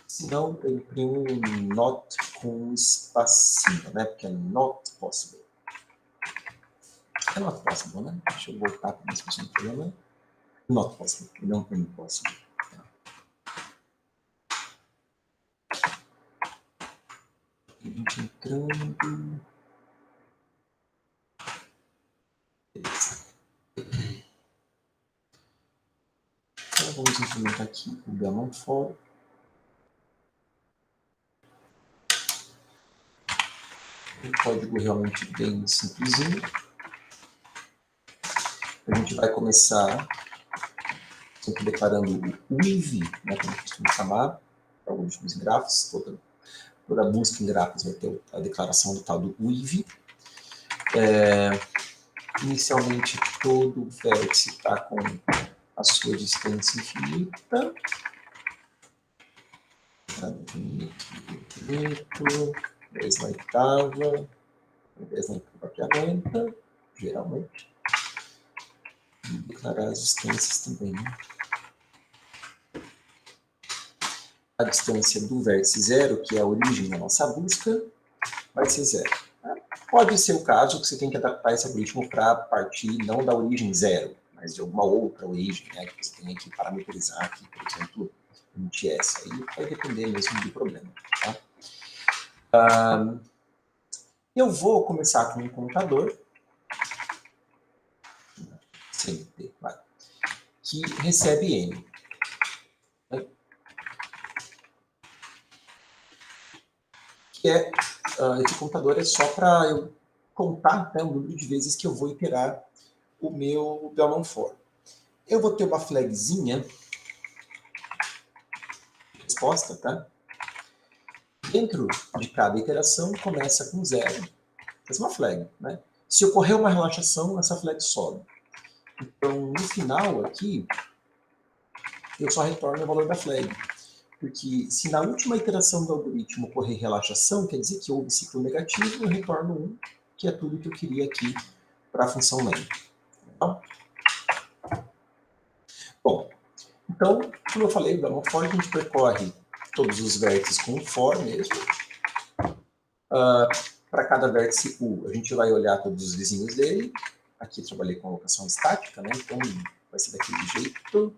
Se não, eu imprimo um not com espacinho, né? Porque é not possible. É not possible, né? Deixa eu voltar para a discussão do problema. Not possible, e não impossible. Tá. A gente entrando... Beleza. Então, vamos implementar aqui o Bellman for. Um código realmente bem simplesinho. A gente vai começar sempre declarando o UIV, né, como a gente costuma chamar, para os últimos grafos. Toda busca em grafos vai ter a declaração do tal do UIV. Inicialmente, todo vértice está com a sua distância infinita. Infinito, 10 na oitava, 10 na oitava que aguenta, geralmente. E declarar as distâncias também. A distância do vértice zero, que é a origem da nossa busca, vai ser zero. Pode ser o caso que você tem que adaptar esse algoritmo para partir não da origem zero, mas de alguma outra origem, né, que você tenha que parametrizar aqui, por exemplo, essa. Aí vai depender mesmo do problema. Tá? Eu vou começar com um contador, CMP, que recebe N. Que é, esse contador é só para eu contar, né, o número de vezes que eu vou iterar o meu Bellman for. Eu vou ter uma flagzinha de resposta, tá? Dentro de cada iteração começa com 0. Faz uma flag, né? Se ocorrer uma relaxação, essa flag sobe. Então, no final aqui, eu só retorno o valor da flag. Porque se na última iteração do algoritmo ocorrer relaxação, quer dizer que houve ciclo negativo, eu retorno 1, que é tudo que eu queria aqui para a função main. Tá? Bom, então, como eu falei, da for a gente percorre todos os vértices com for mesmo. Para cada vértice U, a gente vai olhar todos os vizinhos dele. Aqui eu trabalhei com alocação estática, né? Então vai ser daquele jeito.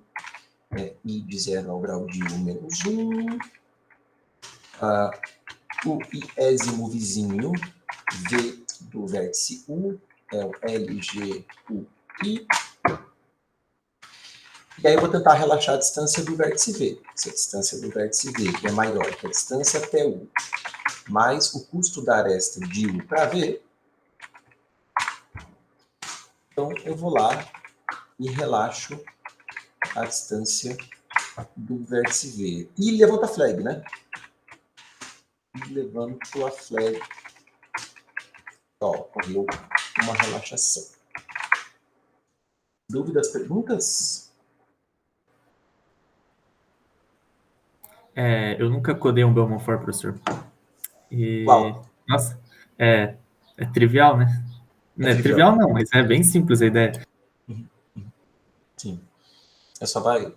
I de 0 ao grau de U menos 1. O iésimo vizinho V do vértice U é o LGUI. E aí eu vou tentar relaxar a distância do vértice V. Se a distância do vértice V é maior que a distância até U, mais o custo da aresta de U para V, então eu vou lá e relaxo a distância do vértice V. E levanto a flag, né? E levanto a flag. Ó, ocorreu uma relaxação. Dúvidas, perguntas? Eu nunca codei um Bellman for, professor. E, Uau. nossa, é trivial, né? Não é trivial não, mas é bem simples a ideia. Sim. É só vai,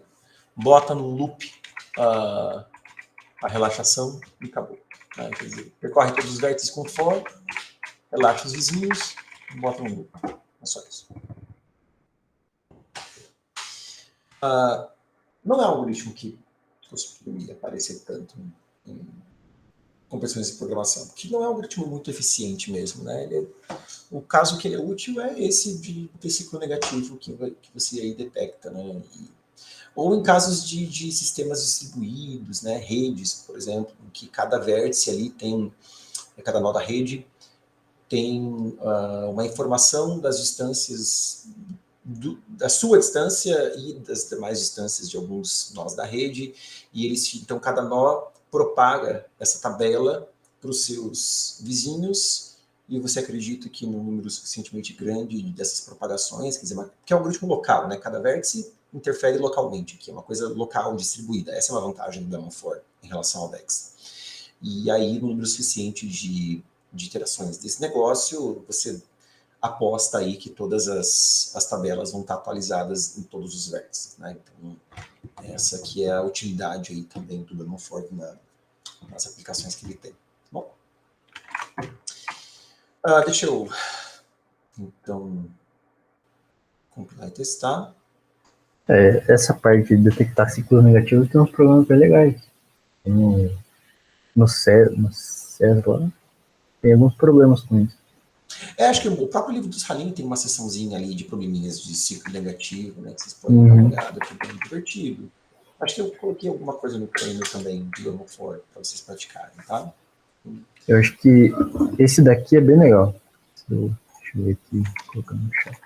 bota no loop a relaxação e acabou. Né? Quer dizer, percorre todos os vértices com for, relaxa os vizinhos e bota no loop. É só isso. Não é um algoritmo que costuma aparecer tanto em compressões de programação, porque não é um algoritmo muito eficiente mesmo, né? O caso que ele é útil é esse de ciclo negativo que você aí detecta, né? Ou em casos de sistemas distribuídos, né? Redes, por exemplo, em que cada vértice ali tem, cada nó da rede tem uma informação das distâncias da sua distância e das demais distâncias de alguns nós da rede, e então cada nó propaga essa tabela para os seus vizinhos, e você acredita que num número suficientemente grande dessas propagações, quer dizer, que é um algoritmo local, né? Cada vértice interfere localmente, que é uma coisa local, distribuída. Essa é uma vantagem do Bellman for em relação ao DEX. E aí, no número suficiente de iterações desse negócio, você aposta aí que todas as tabelas vão estar atualizadas em todos os vértices, né? Então, essa aqui é a utilidade aí também do Bellman for nas aplicações que ele tem. Bom, deixa eu, então, compilar e testar. Essa parte de detectar ciclos negativos tem uns problemas bem legais. No César tem alguns problemas com isso. Acho que o próprio livro do Salim tem uma seçãozinha ali de probleminhas de ciclo negativo, né? Que vocês podem dar uma olhada, que é bem divertido. Acho que eu coloquei alguma coisa no treino também do Bellman for para vocês praticarem, tá? Eu acho que esse daqui é bem legal. Deixa eu ver aqui, colocando no chat.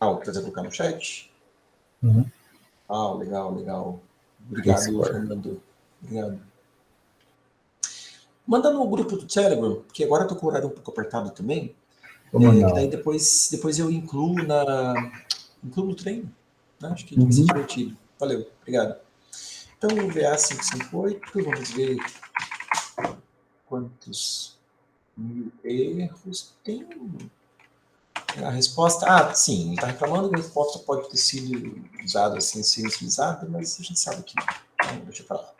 O que você colocar no chat? Uhum. Legal, legal. Obrigado, Fernando. Obrigado. Manda no grupo do Telegram, porque agora eu tô com o horário um pouco apertado também. Vamos daí depois eu incluo no treino, né? Acho que vai ser divertido. Valeu, obrigado. Então, o VA 558, vamos ver quantos mil erros tem. A resposta, sim, ele está reclamando que a resposta pode ter sido usada assim, ser utilizada, mas a gente sabe que não. Então, deixa eu falar.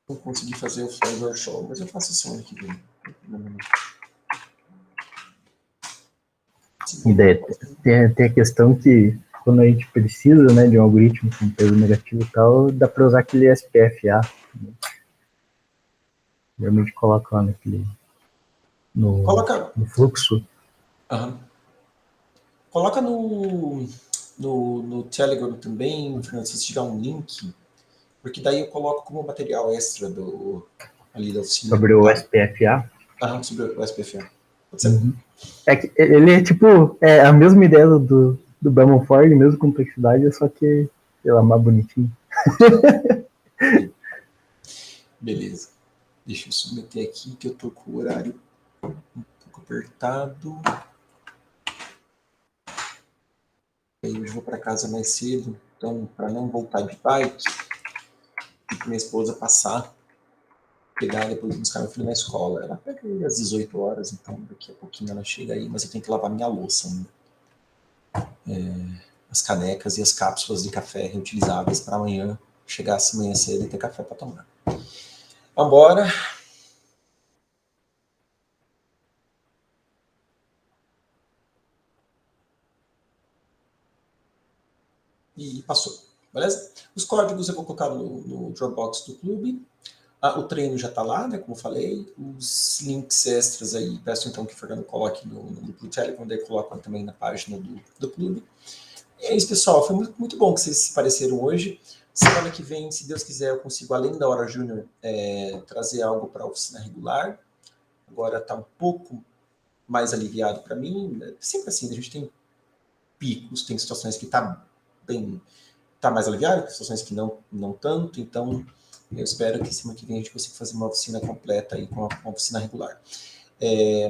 Não consegui fazer o flavor show, mas eu faço semana que vem. Tem a questão que quando a gente precisa, né, de um algoritmo com peso negativo e tal, dá para usar aquele SPFA. Né? Geralmente coloca lá no fluxo. Coloca no Telegram também, Fernando, se tiver um link, porque daí eu coloco como material extra ali da oficina. Sobre o SPFA? Sobre o SPFA. Pode ser? É que ele é tipo, a mesma ideia do Bamford, mesma complexidade, só que, sei lá, mais bonitinho. Beleza. Deixa eu submeter aqui que eu tô com o horário um pouco apertado. Aí hoje eu vou para casa mais cedo, então para não voltar de bike, e minha esposa passar, pegar e depois buscar meu filho na escola. Ela pega ele às 18 horas, então daqui a pouquinho ela chega aí, mas eu tenho que lavar minha louça ainda. As canecas e as cápsulas de café reutilizáveis para amanhã, chegar assim amanhã cedo e ter café para tomar. Vambora. E passou, beleza? Os códigos eu vou colocar no Dropbox do clube. O treino já está lá, né, como eu falei. Os links extras aí, peço então que o Fernando coloque no grupo do Telegram, daí coloca também na página do clube. E é isso, pessoal. Foi muito, muito bom que vocês se pareceram hoje. Semana que vem, se Deus quiser, eu consigo, além da Hora Júnior, trazer algo para a oficina regular. Agora está um pouco mais aliviado para mim. Sempre assim, a gente tem picos, tem situações que está mais aliviado, situações que não tanto. Então, eu espero que semana que vem a gente consiga fazer uma oficina completa aí, com uma oficina regular.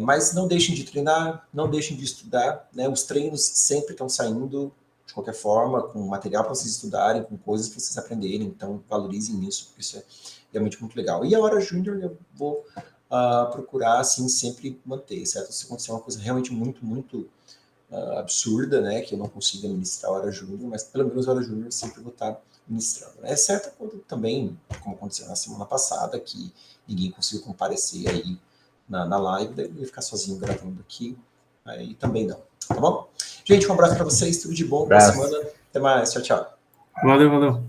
Mas não deixem de treinar, não deixem de estudar, né? Os treinos sempre estão saindo de qualquer forma, com material para vocês estudarem, com coisas para vocês aprenderem, então valorizem isso, porque isso é realmente muito legal. E a Hora Júnior eu vou procurar, assim, sempre manter, certo? Se acontecer uma coisa realmente muito, muito absurda, né, que eu não consiga ministrar a Hora Júnior, mas pelo menos a Hora Júnior sempre vou estar ministrando. Né? Exceto quando também, como aconteceu na semana passada, que ninguém conseguiu comparecer aí na live, daí eu ia ficar sozinho gravando aqui, aí também não, tá bom? Gente, um abraço para vocês, tudo de bom, boa semana, até mais, tchau, tchau. Valeu.